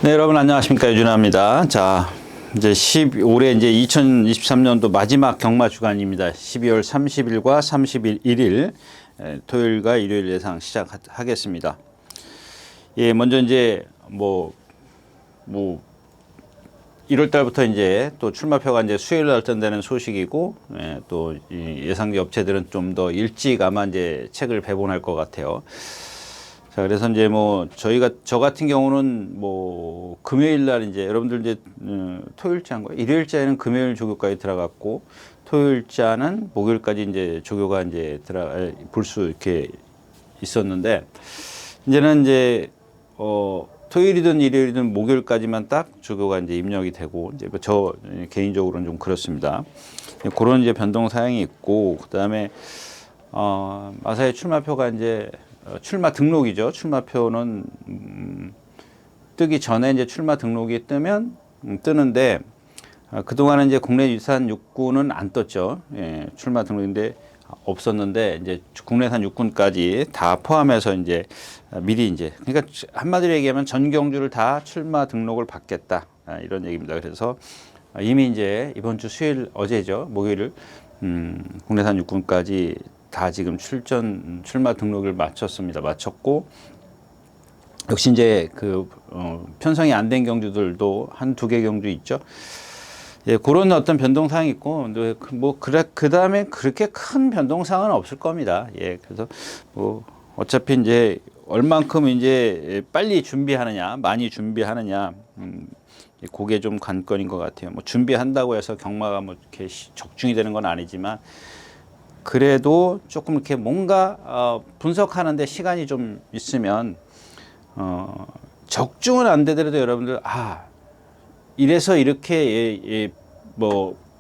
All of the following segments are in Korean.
네, 여러분 안녕하십니까? 유준하입니다. 자, 이제 올해 이제 2023년도 마지막 경마 주간입니다. 12월 30일과 31일 토요일과 일요일 예상 시작하겠습니다. 예, 먼저 이제 뭐 1월 달부터 이제 또 출마표가 이제 수요일 날 뜬다는 소식이고, 또 예상기 업체들은 좀 더 일찍 아마 이제 책을 배본할 것 같아요. 자, 그래서 이제 저 같은 경우는 금요일 날 이제 여러분들 이제 토요일자인 거예요. 일요일자에는 금요일 조교까지 들어갔고, 토요일자는 목요일까지 이제 조교가 이제 볼 수 이렇게 있었는데, 이제는 이제 토요일이든 일요일이든 목요일까지만 딱 조교가 이제 입력이 되고, 이제 저 개인적으로는 좀 그렇습니다. 그런 이제 변동 사항이 있고, 그 다음에 마사의 출마표가 이제 출마 등록이죠. 출마표는 뜨기 전에 이제 출마 등록이 뜨면 뜨는데, 그동안은 이제 국내 유산 육군은 안 떴죠. 예, 출마 등록인데 없었는데 이제 국내산 육군까지 다 포함해서 이제 미리 이제, 그러니까 한마디로 얘기하면 전 경주를 다 출마 등록을 받겠다, 이런 얘기입니다. 그래서 이미 이제 이번 주 수요일, 어제죠, 목요일 국내산 육군까지 다 지금 출마 등록을 마쳤고, 역시 이제 편성이 안 된 경주들도 한두 개 경주 있죠. 예, 그런 어떤 변동사항이 있고, 그 다음에 그렇게 큰 변동사항은 없을 겁니다. 예, 그래서 어차피 이제 얼만큼 이제 빨리 준비하느냐, 많이 준비하느냐, 그게 좀 관건인 것 같아요. 준비한다고 해서 경마가 이렇게 적중이 되는 건 아니지만, 그래도 조금 이렇게 뭔가 분석하는데 시간이 좀 있으면, 적중은 안 되더라도 여러분들, 이래서 이렇게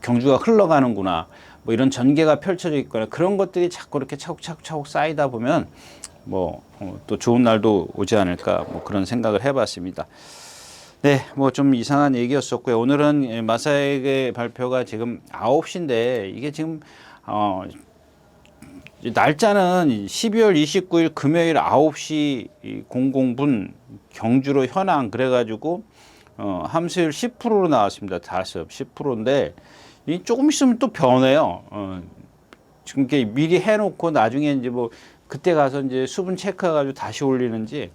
경주가 흘러가는구나, 이런 전개가 펼쳐져 있거나, 그런 것들이 자꾸 이렇게 차곡차곡 쌓이다 보면 또 좋은 날도 오지 않을까, 그런 생각을 해봤습니다. 네, 좀 이상한 얘기였었고요. 오늘은 마사에게 발표가 지금 9시인데 이게 지금 날짜는 12월 29일 금요일 9시 00분 경주로 현황, 그래가지고 함수율 10%로 나왔습니다. 다섯 10%인데 이 조금 있으면 또 변해요. 지금 이렇게 미리 해놓고 나중에 이제 그때 가서 이제 수분 체크해가지고 다시 올리는지,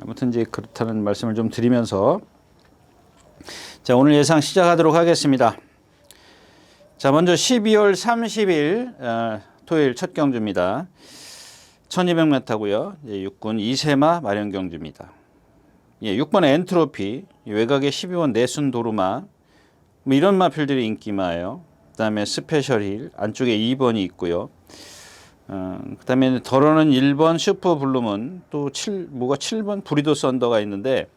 아무튼 이제 그렇다는 말씀을 좀 드리면서, 자, 오늘 예상 시작하도록 하겠습니다. 자, 먼저 12월 30일 토요일 첫 경주입니다. 1200m고요. 육군 이세마 마련 경주입니다. 예, 6번의 엔트로피, 외곽에 12번 내순 도루마, 이런 마필들이 인기마예요. 그 다음에 스페셜 힐, 안쪽에 2번이 있고요. 그 다음에 덜어는 1번 슈퍼 블루문, 또 7번 브리도 썬더가 있는데,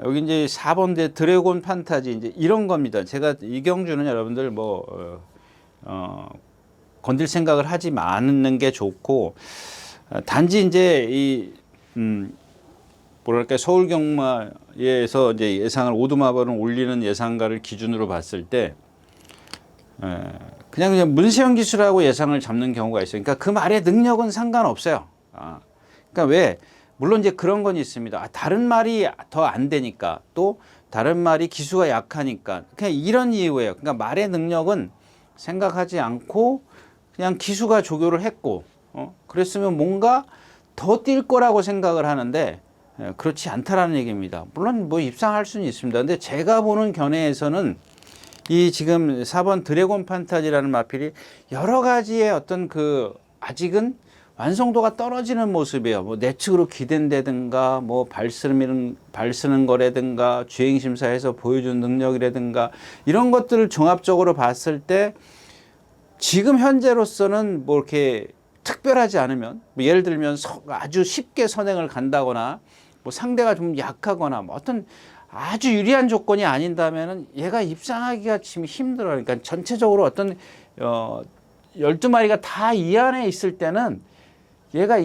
여기 이제 4번 드래곤 판타지, 이제 이런 겁니다. 제가 이 경주는 여러분들 건들 생각을 하지 않는 게 좋고, 단지 이제 서울 경마에서 이제 예상을 오두마발을 올리는 예상가를 기준으로 봤을 때, 그냥 문세영 기수라고 예상을 잡는 경우가 있어요. 그러니까 그 말의 능력은 상관없어요. 그러니까 왜? 물론 이제 그런 건 있습니다. 다른 말이 더 안 되니까, 또 다른 말이 기수가 약하니까, 그냥 이런 이유예요. 그러니까 말의 능력은 생각하지 않고 그냥 기수가 조교를 했고, 그랬으면 뭔가 더 뛸 거라고 생각을 하는데, 그렇지 않다라는 얘기입니다. 물론 입상할 수는 있습니다. 근데 제가 보는 견해에서는 이 지금 4번 드래곤 판타지라는 마필이 여러 가지의 어떤 아직은 완성도가 떨어지는 모습이에요. 내측으로 기댄다든가, 발 쓰는 거라든가, 주행심사에서 보여준 능력이라든가, 이런 것들을 종합적으로 봤을 때 지금 현재로서는 이렇게 특별하지 않으면, 예를 들면 아주 쉽게 선행을 간다거나, 상대가 좀 약하거나, 어떤 아주 유리한 조건이 아닌다면은 얘가 입상하기가 지금 힘들어요. 그러니까 전체적으로 어떤 12마리가 다 이 안에 있을 때는 얘가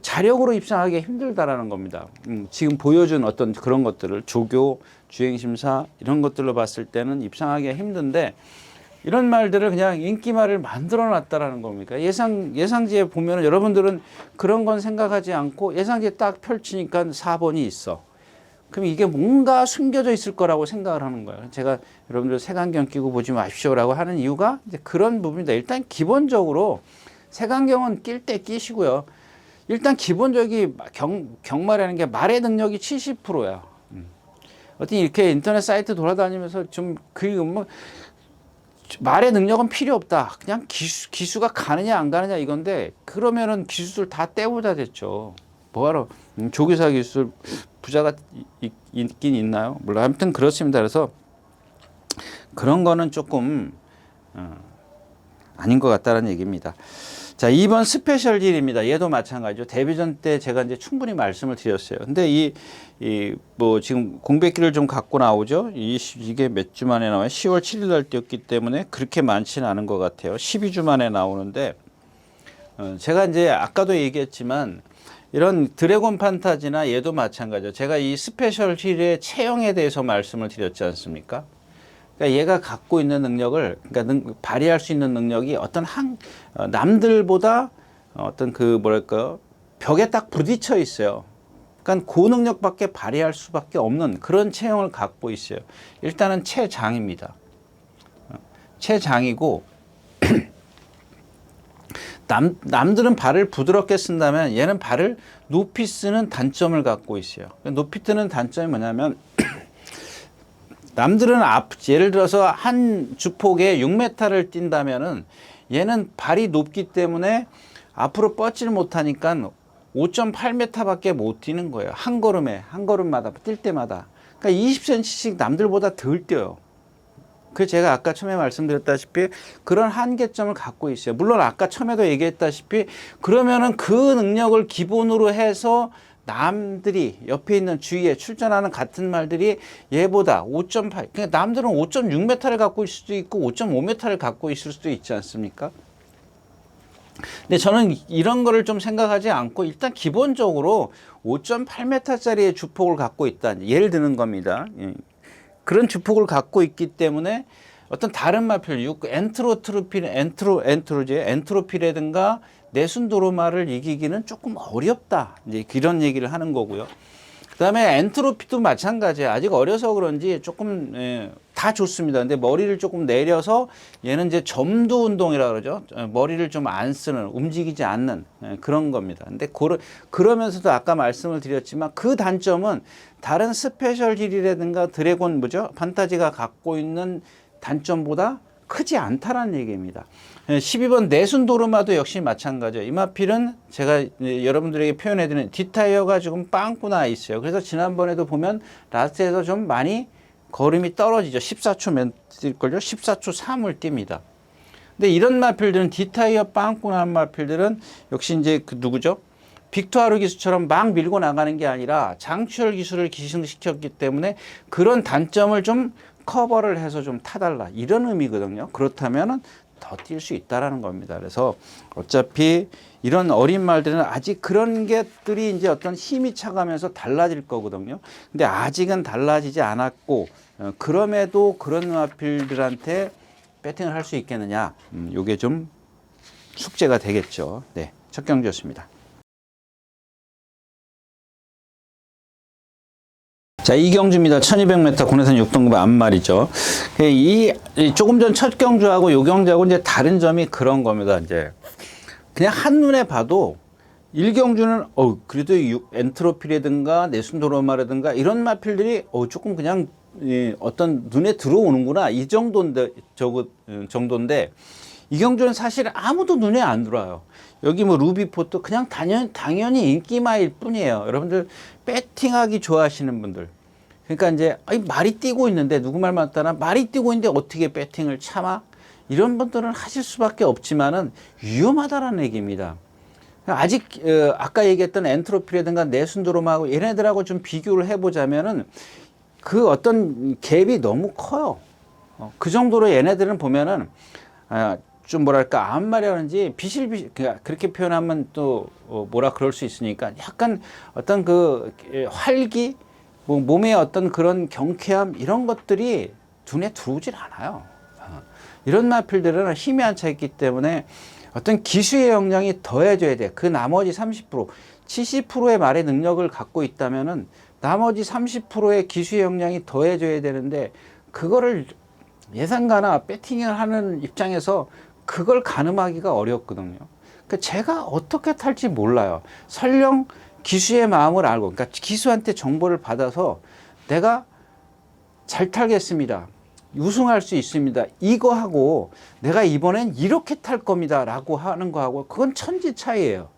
자력으로 입상하기가 힘들다라는 겁니다. 지금 보여준 어떤 그런 것들을 조교, 주행심사 이런 것들로 봤을 때는 입상하기가 힘든데, 이런 말들을 그냥 인기말을 만들어 놨다라는 겁니까? 예상지에 보면은 여러분들은 그런 건 생각하지 않고 예상지에 딱 펼치니까 4번이 있어. 그럼 이게 뭔가 숨겨져 있을 거라고 생각을 하는 거예요. 제가 여러분들 색안경 끼고 보지 마십시오라고 하는 이유가 이제 그런 부분입니다. 일단 기본적으로 색안경은 낄 때 끼시고요. 일단 기본적인 경말이라는 게 말의 능력이 70%야. 어떤 이렇게 인터넷 사이트 돌아다니면서 좀 뭐 말의 능력은 필요 없다. 그냥 기수가 가느냐 안 가느냐 이건데 그러면은 기수들 다 떼보자 됐죠. 뭐하러 조교사 기술 부자가 있긴 있나요? 물론 아무튼 그렇습니다. 그래서 그런 거는 조금 아닌 것 같다는 얘기입니다. 자, 2번 스페셜 딜입니다. 얘도 마찬가지죠. 데뷔전 때 제가 이제 충분히 말씀을 드렸어요. 근데 뭐 지금 공백기를 좀 갖고 나오죠. 이게 몇 주 만에 나와요? 10월 7일 날 뛰었기 때문에 그렇게 많지는 않은 것 같아요. 12주 만에 나오는데, 제가 이제 아까도 얘기했지만, 이런 드래곤 판타지나 얘도 마찬가지죠. 제가 이 스페셜 힐의 체형에 대해서 말씀을 드렸지 않습니까? 그러니까 얘가 갖고 있는 능력을, 그러니까 발휘할 수 있는 능력이 어떤 남들보다 어떤 뭐랄까요, 벽에 딱 부딪혀 있어요. 그러니까 고능력밖에 발휘할 수밖에 없는 그런 체형을 갖고 있어요. 일단은 체장입니다. 체장이고, 남들은 발을 부드럽게 쓴다면 얘는 발을 높이 쓰는 단점을 갖고 있어요. 높이 뜨는 단점이 뭐냐면, 남들은 예를 들어서 한 주폭에 6m를 뛴다면은 얘는 발이 높기 때문에 앞으로 뻗지를 못하니까 5.8m밖에 못 뛰는 거예요. 한 걸음마다 뛸 때마다. 그러니까 20cm씩 남들보다 덜 뛰어요. 그 제가 아까 처음에 말씀드렸다시피 그런 한계점을 갖고 있어요. 물론 아까 처음에도 얘기했다시피 그러면은 그 능력을 기본으로 해서 남들이 옆에 있는 주위에 출전하는 같은 말들이 얘보다 5.8, 그러니까 남들은 5.6m를 갖고 있을 수도 있고 5.5m를 갖고 있을 수도 있지 않습니까? 근데 저는 이런 거를 좀 생각하지 않고 일단 기본적으로 5.8m짜리의 주폭을 갖고 있다. 예를 드는 겁니다. 그런 주폭을 갖고 있기 때문에 어떤 다른 마필, 엔트로피라든가 내순도로마를 이기기는 조금 어렵다. 이제 이런 얘기를 하는 거고요. 그 다음에 엔트로피도 마찬가지예요. 아직 어려서 그런지 조금, 다 좋습니다. 근데 머리를 조금 내려서 얘는 이제 점도 운동이라 그러죠. 머리를 좀 안 쓰는, 움직이지 않는 그런 겁니다. 근데 그러면서도 아까 말씀을 드렸지만 그 단점은 다른 스페셜 딜이라든가 드래곤 판타지가 갖고 있는 단점보다 크지 않다라는 얘기입니다. 12번 내순도르마도 역시 마찬가지예요. 이마필은 제가 여러분들에게 표현해드리는 뒷타이어가 지금 빵꾸 나 있어요. 그래서 지난번에도 보면 라스트에서 좀 많이 걸음이 떨어지죠. 14초 몇 뛸걸요? 14초 3을 띱니다. 근데 이런 마필들은 뒷타이어 빵꾸 난 마필들은 역시 이제 누구죠? 빅토아르 기수처럼 막 밀고 나가는 게 아니라 장추열 기술을 기승시켰기 때문에 그런 단점을 좀 커버를 해서 좀 타달라 이런 의미거든요. 그렇다면은 더 뛸 수 있다라는 겁니다. 그래서 어차피 이런 어린 말들은 아직 그런 것들이 이제 어떤 힘이 차가면서 달라질 거거든요. 근데 아직은 달라지지 않았고 그럼에도 그런 마필들한테 배팅을 할 수 있겠느냐? 요게 좀 숙제가 되겠죠. 네, 첫 경주였습니다. 자, 이경주입니다. 1200m 군에선 6등급 앞말이죠. 조금 전 첫 경주하고 요 경주하고 이제 다른 점이 그런 겁니다. 이제 그냥 한눈에 봐도 1경주는 그래도 엔트로피라든가 내순도로마라든가 이런 마필들이 조금 그냥 어떤 눈에 들어오는구나 이 정도인데 정도인데 이 경주는 사실 아무도 눈에 안 들어와요. 여기 뭐 루비포트 그냥 당연히 인기마일 뿐이에요. 여러분들 배팅하기 좋아하시는 분들. 그러니까 이제 말이 뛰고 있는데 누구 말 맞다나 말이 뛰고 있는데 어떻게 배팅을 참아? 이런 분들은 하실 수밖에 없지만은 위험하다라는 얘기입니다. 아직 아까 얘기했던 엔트로피라든가 내순도로마하고 얘네들하고 좀 비교를 해보자면은 그 어떤 갭이 너무 커요. 그 정도로 얘네들은 보면은 좀 뭐랄까 암말이라든지 비실비실 그렇게 표현하면 또 뭐라 그럴 수 있으니까 약간 어떤 그 활기 뭐 몸의 어떤 그런 경쾌함 이런 것들이 눈에 들어오질 않아요. 이런 마필들은 힘이 안 차 있기 때문에 어떤 기수의 역량이 더해져야 돼. 그 나머지 30%, 70%의 말의 능력을 갖고 있다면은 나머지 30%의 기수의 역량이 더해져야 되는데 그거를 예상가나 배팅을 하는 입장에서 그걸 가늠하기가 어렵거든요. 그러니까 제가 어떻게 탈지 몰라요. 설령 기수의 마음을 알고, 그러니까 기수한테 정보를 받아서 내가 잘 탈겠습니다. 우승할 수 있습니다. 이거 하고 내가 이번엔 이렇게 탈 겁니다. 라고 하는 거하고 그건 천지 차이예요.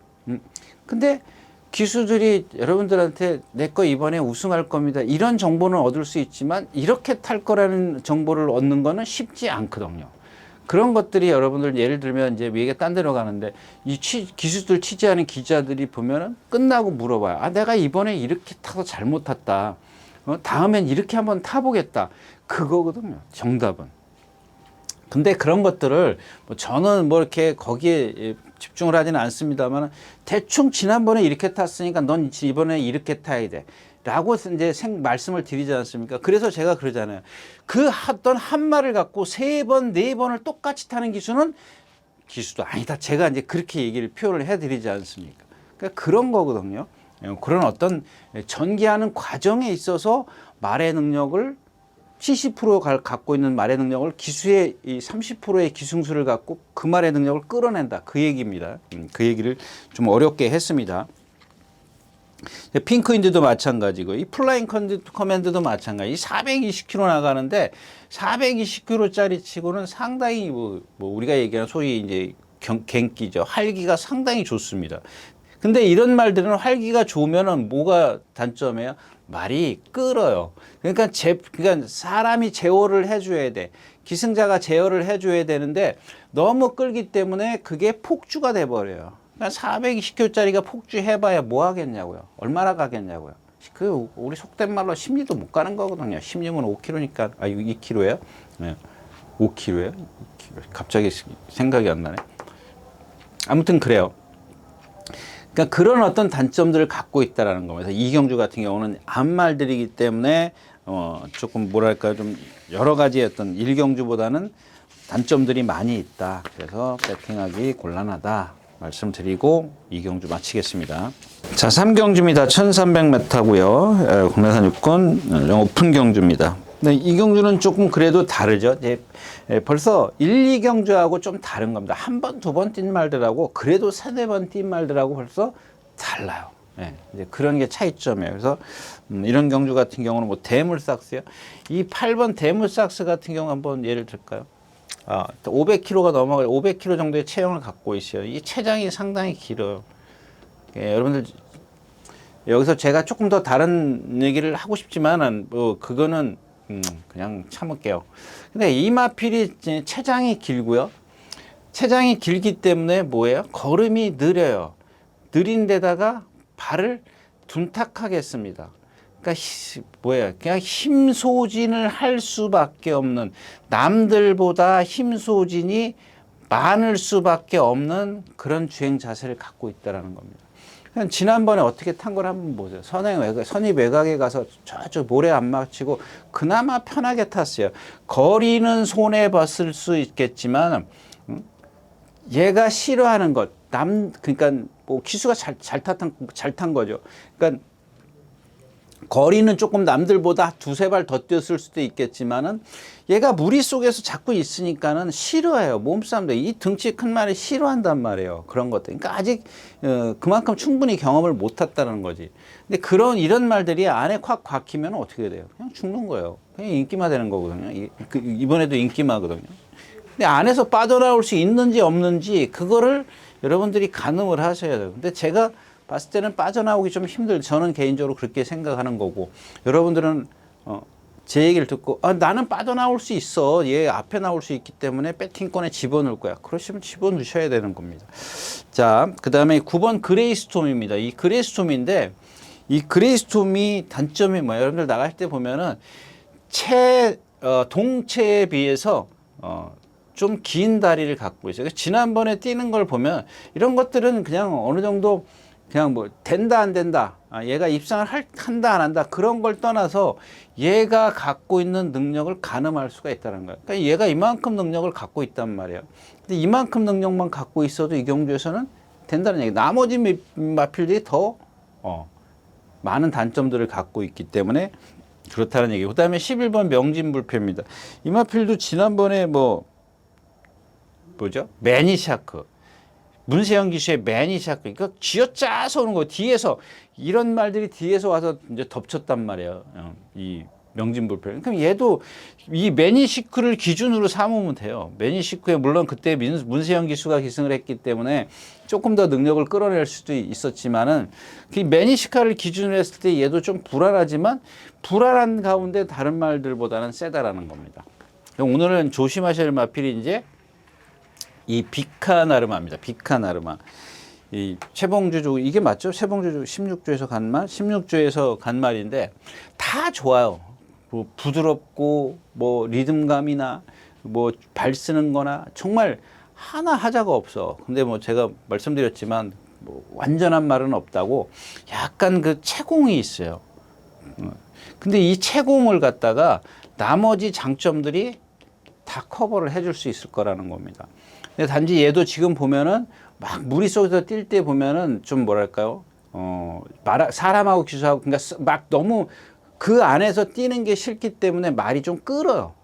근데 기수들이 여러분들한테 내 거 이번에 우승할 겁니다. 이런 정보는 얻을 수 있지만 이렇게 탈 거라는 정보를 얻는 거는 쉽지 않거든요. 그런 것들이 여러분들 예를 들면 이제 얘기가 딴 데로 가는데 이 기수들 취재하는 기자들이 보면은 끝나고 물어봐요. 아, 내가 이번에 이렇게 타서 잘못 탔다. 다음엔 이렇게 한번 타보겠다. 그거거든요. 정답은. 근데 그런 것들을 뭐 저는 뭐 이렇게 거기에 집중을 하지는 않습니다만 대충 지난번에 이렇게 탔으니까 넌 이번에 이렇게 타야 돼. 라고 이제 말씀을 드리지 않습니까? 그래서 제가 그러잖아요. 그 어떤 한 말을 갖고 3번, 4번을 똑같이 타는 기수는 기수도 아니다. 제가 이제 그렇게 얘기를 표현을 해드리지 않습니까? 그러니까 그런 거거든요. 그런 어떤 전개하는 과정에 있어서 말의 능력을 70% 갖고 있는 말의 능력을 기수의 이 30%의 기승수를 갖고 그 말의 능력을 끌어낸다. 그 얘기입니다. 그 얘기를 좀 어렵게 했습니다. 핑크윈드도 마찬가지고 이 플라잉 커맨드도 마찬가지. 420km 나가는데 420km짜리 치고는 상당히 뭐 우리가 얘기하는 소위 이제 갱기죠. 활기가 상당히 좋습니다. 근데 이런 말들은 활기가 좋으면은 뭐가 단점이에요? 말이 끌어요. 그러니까 사람이 제어를 해줘야 돼. 기승자가 제어를 해줘야 되는데 너무 끌기 때문에 그게 폭주가 돼버려요. 그러니까 420km짜리가 폭주해봐야 뭐 하겠냐고요. 얼마나 가겠냐고요. 그 우리 속된 말로 10리도 못 가는 거거든요. 10리면 5km니까 2km예요? 네. 5km예요? 2km. 갑자기 생각이 안 나네. 아무튼 그래요. 그러니까 그런 어떤 단점들을 갖고 있다라는 겁니다. 이경주 같은 경우는 암말들이기 때문에 조금 뭐랄까 좀 여러 가지 어떤 일경주보다는 단점들이 많이 있다. 그래서 배팅하기 곤란하다 말씀드리고 이경주 마치겠습니다. 자, 3경주입니다. 1300m고요. 국내산 육군 오픈 경주입니다. 네, 이 경주는 조금 그래도 다르죠. 이제 벌써 1, 2경주하고 좀 다른 겁니다. 한 번, 두 번 뛴 말들하고 그래도 3-4번 뛴 말들하고 벌써 달라요. 네, 이제 그런 게 차이점이에요. 그래서 이런 경주 같은 경우는 뭐 대물삭스요. 이 8번 대물삭스 같은 경우 한번 예를 들까요? 500km가 넘어갈 500km 정도의 체형을 갖고 있어요. 이 체장이 상당히 길어요. 여러분들 여기서 제가 조금 더 다른 얘기를 하고 싶지만은 뭐 그거는 그냥 참을게요. 근데 이마필이 체장이 길고요. 체장이 길기 때문에 뭐예요? 걸음이 느려요. 느린 데다가 발을 둔탁하게 했습니다. 그러니까 뭐예요? 그냥 힘 소진을 할 수밖에 없는, 남들보다 힘 소진이 많을 수밖에 없는 그런 주행 자세를 갖고 있다라는 겁니다. 지난번에 어떻게 탄 걸 한번 보세요. 선입 외곽에 가서 저쪽 모래 안 맞추고 그나마 편하게 탔어요. 거리는 손해 봤을 수 있겠지만 얘가 싫어하는 것, 그러니까 뭐 기수가 잘 탄 거죠. 그러니까 거리는 조금 남들보다 2-3발 더 뛰었을 수도 있겠지만은 얘가 무리 속에서 자꾸 있으니까는 싫어해요. 몸싸움도. 이 등치 큰 말이 싫어한단 말이에요. 그런 것들. 그러니까 아직 그만큼 충분히 경험을 못 탔다는 거지. 근데 이런 말들이 안에 콱 박히면 어떻게 돼요? 그냥 죽는 거예요. 그냥 인기마 되는 거거든요. 이번에도 인기마거든요. 근데 안에서 빠져나올 수 있는지 없는지 그거를 여러분들이 가늠을 하셔야 돼요. 근데 제가 봤을 때는 빠져나오기 좀 저는 개인적으로 그렇게 생각하는 거고, 여러분들은 제 얘기를 듣고 나는 빠져나올 수 있어, 얘 앞에 나올 수 있기 때문에 배팅권에 집어넣을 거야, 그러시면 집어넣으셔야 되는 겁니다. 자, 그 다음에 9번 그레이스톰입니다. 이 그레이스톰인데 이 그레이스톰이 단점이 뭐예요? 여러분들 나갈 때 보면은 동체에 비해서 좀 긴 다리를 갖고 있어요. 지난번에 뛰는 걸 보면 이런 것들은 그냥 어느 정도 그냥 뭐 된다 안 된다, 얘가 입상을 한다 안 한다, 그런 걸 떠나서 얘가 갖고 있는 능력을 가늠할 수가 있다는 거예요. 그러니까 얘가 이만큼 능력을 갖고 있단 말이에요. 근데 이만큼 능력만 갖고 있어도 이 경주에서는 된다는 얘기. 나머지 마필들이 더 많은 단점들을 갖고 있기 때문에 그렇다는 얘기고, 그다음에 11번 명진불패입니다. 이 마필도 지난번에 뭐죠? 매니샤크, 문세영 기수의 매니샤크, 그러니까 쥐어짜서 오는 거, 뒤에서 이런 말들이 뒤에서 와서 이제 덮쳤단 말이에요. 이 명진불패. 그럼 얘도 이 매니시크를 기준으로 삼으면 돼요. 매니시크에 물론 그때 문세영 기수가 기승을 했기 때문에 조금 더 능력을 끌어낼 수도 있었지만은 그 매니시카를 기준으로 했을 때 얘도 좀 불안하지만 불안한 가운데 다른 말들보다는 세다라는 겁니다. 오늘은 조심하셔야 할 마필이 이제 이 비카나르마입니다. 비카나르마. 이 최봉주조, 이게 맞죠? 최봉주조 16조에서 간 말, 16조에서 간 말인데 다 좋아요. 뭐 부드럽고 뭐 리듬감이나 뭐 발 쓰는 거나 정말 하나 하자가 없어. 근데 뭐 제가 말씀드렸지만 뭐 완전한 말은 없다고 약간 그 채공이 있어요. 근데 이 채공을 갖다가 나머지 장점들이 다 커버를 해줄 수 있을 거라는 겁니다. 근데 단지 얘도 지금 보면은 막 무리 속에서 뛸 때 보면은 좀 뭐랄까요? 사람하고 기수하고 그러니까 막 너무 그 안에서 뛰는 게 싫기 때문에 말이 좀 끌어요.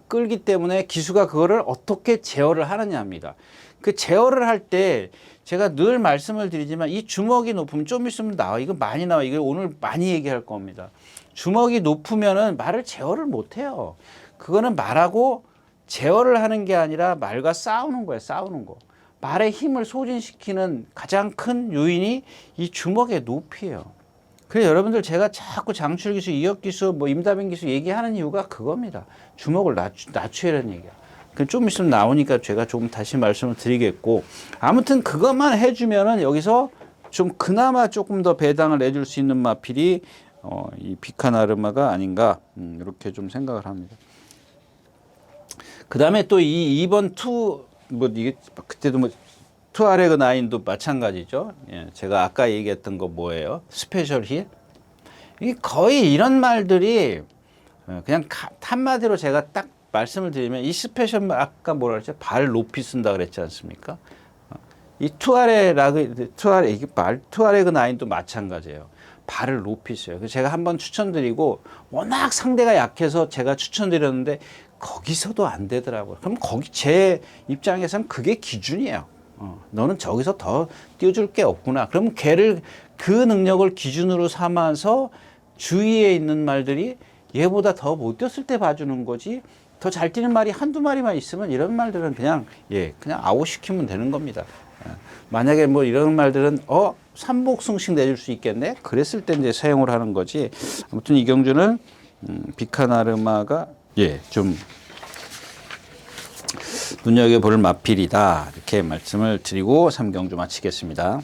끌기 때문에 기수가 그거를 어떻게 제어를 하느냐입니다. 그 제어를 할 때 제가 늘 말씀을 드리지만 이 주먹이 높으면 좀 있으면 나와. 이거 많이 나와. 이거 오늘 많이 얘기할 겁니다. 주먹이 높으면은 말을 제어를 못 해요. 그거는 말하고 제어를 하는 게 아니라 말과 싸우는 거예요. 싸우는 거. 말의 힘을 소진시키는 가장 큰 요인이 이 주먹의 높이예요. 그래서 여러분들 제가 자꾸 장출 기수, 이혁 기수, 뭐 임다빈 기수 얘기하는 이유가 그겁니다. 주먹을 낮추라는 얘기야. 좀 있으면 나오니까 제가 조금 다시 말씀을 드리겠고, 아무튼 그것만 해주면은 여기서 좀 그나마 조금 더 배당을 내줄 수 있는 마필이 이 비카나르마가 아닌가, 이렇게 좀 생각을 합니다. 그 다음에 또 이 2번 이게 그때도 투아레그 9도 마찬가지죠. 예, 제가 아까 얘기했던 거 뭐예요? 스페셜 힐. 이게 거의 이런 말들이 그냥 한마디로 제가 딱 말씀을 드리면 이 스페셜, 아까 뭐라 그랬죠? 발 높이 쓴다 그랬지 않습니까? 이 투아레그 9도 마찬가지예요. 발을 높이 써요. 그래서 제가 한번 추천드리고 워낙 상대가 약해서 제가 추천드렸는데 거기서도 안 되더라고요. 그럼 거기 제 입장에서는 그게 기준이에요. 너는 저기서 더 띄워줄 게 없구나. 그럼 걔를 그 능력을 기준으로 삼아서 주위에 있는 말들이 얘보다 더 못 뛰었을 때 봐주는 거지. 더 잘 뛰는 말이 한두 마리만 있으면 이런 말들은 그냥 아웃시키면 되는 겁니다. 만약에 뭐 이런 말들은 삼복승씩 내줄 수 있겠네. 그랬을 때 이제 사용을 하는 거지. 아무튼 이경주는 비카나르마가 좀 눈여겨볼 마필이다. 이렇게 말씀을 드리고 3경주 마치겠습니다.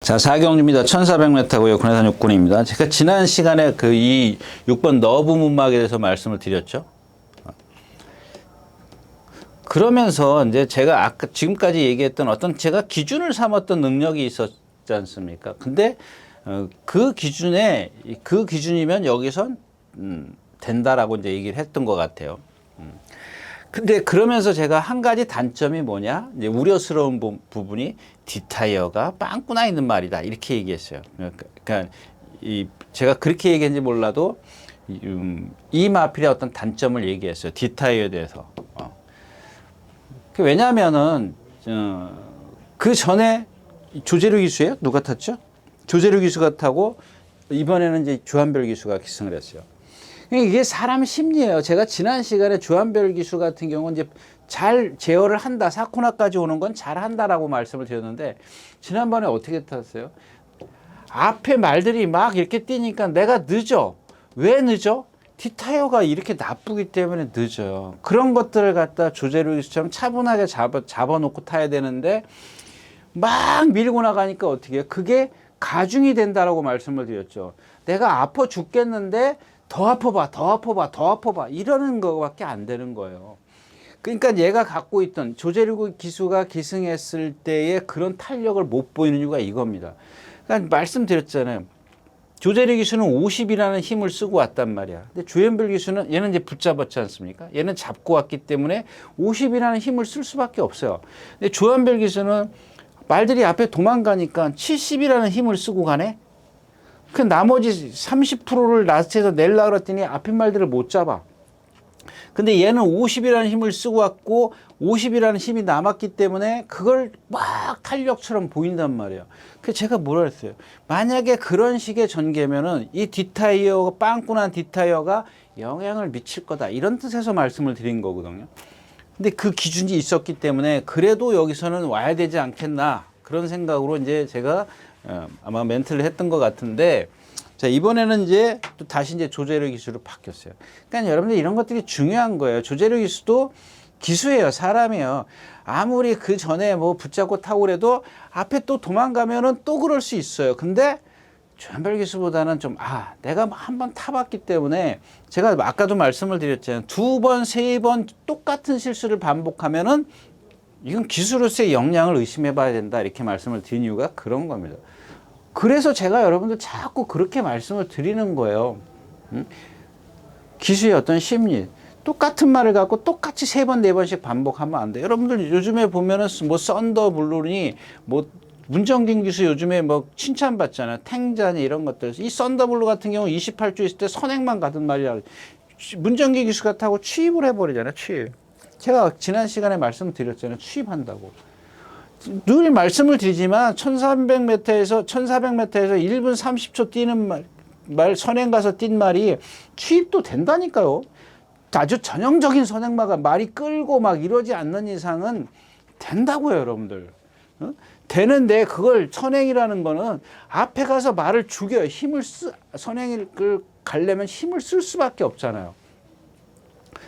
자, 4경주입니다. 1400m고요. 군해산 육군입니다. 제가 지난 시간에 이 6번 너브 문막에 대해서 말씀을 드렸죠. 그러면서 이제 제가 아까 지금까지 얘기했던 어떤 제가 기준을 삼았던 능력이 있었지 않습니까? 근데 그 기준이면 여기선 된다라고 이제 얘기를 했던 것 같아요. 근데 그러면서 제가 한 가지 단점이 뭐냐? 이제 우려스러운 부분이 디타이어가 빵꾸나 있는 말이다. 이렇게 얘기했어요. 그러니까 제가 그렇게 얘기했는지 몰라도 이 마필의 어떤 단점을 얘기했어요. 디타이어에 대해서. 왜냐하면은 그 전에 조재료 기수예요? 누가 탔죠? 조재료 기수가 타고 이번에는 이제 주한별 기수가 기승을 했어요. 이게 사람 심리예요. 제가 지난 시간에 주한별 기수 같은 경우는 이제 잘 제어를 한다, 사코나까지 오는 건 잘 한다라고 말씀을 드렸는데 지난번에 어떻게 탔어요? 앞에 말들이 막 이렇게 뛰니까 내가 늦어. 왜 늦어? 디타이어가 이렇게 나쁘기 때문에 늦어요. 그런 것들을 갖다 조재료 기수처럼 차분하게 잡아놓고 타야 되는데 막 밀고 나가니까 어떻게 해요? 그게 가중이 된다라고 말씀을 드렸죠. 내가 아파 죽겠는데 더 아파봐 이러는 거밖에 안 되는 거예요. 그러니까 얘가 갖고 있던 조재료 기수가 기승했을 때의 그런 탄력을 못 보이는 이유가 이겁니다. 그러니까 말씀드렸잖아요. 조재료 기수는 50이라는 힘을 쓰고 왔단 말이야. 근데 주한별 기수는 얘는 이제 붙잡았지 않습니까? 얘는 잡고 왔기 때문에 50이라는 힘을 쓸 수밖에 없어요. 근데 주한별 기수는 말들이 앞에 도망가니까 70이라는 힘을 쓰고 가네. 그 나머지 30%를 라스트에서 내려고 그랬더니 앞에 말들을 못 잡아. 근데 얘는 50이라는 힘을 쓰고 왔고 50이라는 힘이 남았기 때문에 그걸 막 탄력처럼 보인단 말이에요. 그래서 제가 뭐라 그랬어요. 만약에 그런 식의 전개면은 이 뒷타이어, 빵꾸난 뒷타이어가 영향을 미칠 거다. 이런 뜻에서 말씀을 드린 거거든요. 근데 그 기준이 있었기 때문에 그래도 여기서는 와야 되지 않겠나. 그런 생각으로 이제 제가 아마 멘트를 했던 것 같은데, 자, 이번에는 이제 또 다시 이제 조제력 기수로 바뀌었어요. 그러니까 여러분들 이런 것들이 중요한 거예요. 조제력 기수도 기수예요. 사람이에요. 아무리 그 전에 뭐 붙잡고 타고 그래도 앞에 또 도망가면은 또 그럴 수 있어요. 근데 조연별 기수보다는 좀, 내가 한번 타봤기 때문에 제가 아까도 말씀을 드렸잖아요. 2번, 3번 똑같은 실수를 반복하면은 이건 기수로서의 역량을 의심해 봐야 된다. 이렇게 말씀을 드린 이유가 그런 겁니다. 그래서 제가 여러분들 자꾸 그렇게 말씀을 드리는 거예요. 기수의 어떤 심리. 똑같은 말을 갖고 똑같이 3번, 4번씩 반복하면 안 돼요. 여러분들 요즘에 보면은 뭐 썬더블루니 뭐 문정긴 기수 요즘에 뭐 칭찬받잖아요. 탱자니 이런 것들. 이 썬더블루 같은 경우 28주 있을 때 선행만 가든 말이야. 문정긴 기수가 타고 취입을 해버리잖아요. 취입. 제가 지난 시간에 말씀드렸잖아요. 취입한다고. 늘 말씀을 드리지만 1400m에서 1분 30초 뛰는 말 선행 가서 뛴 말이 취입도 된다니까요. 아주 전형적인 선행마가 말이 끌고 막 이러지 않는 이상은 된다고요, 여러분들. 되는데 그걸 선행이라는 거는 앞에 가서 말을 죽여요. 선행을 가려면 힘을 쓸 수밖에 없잖아요.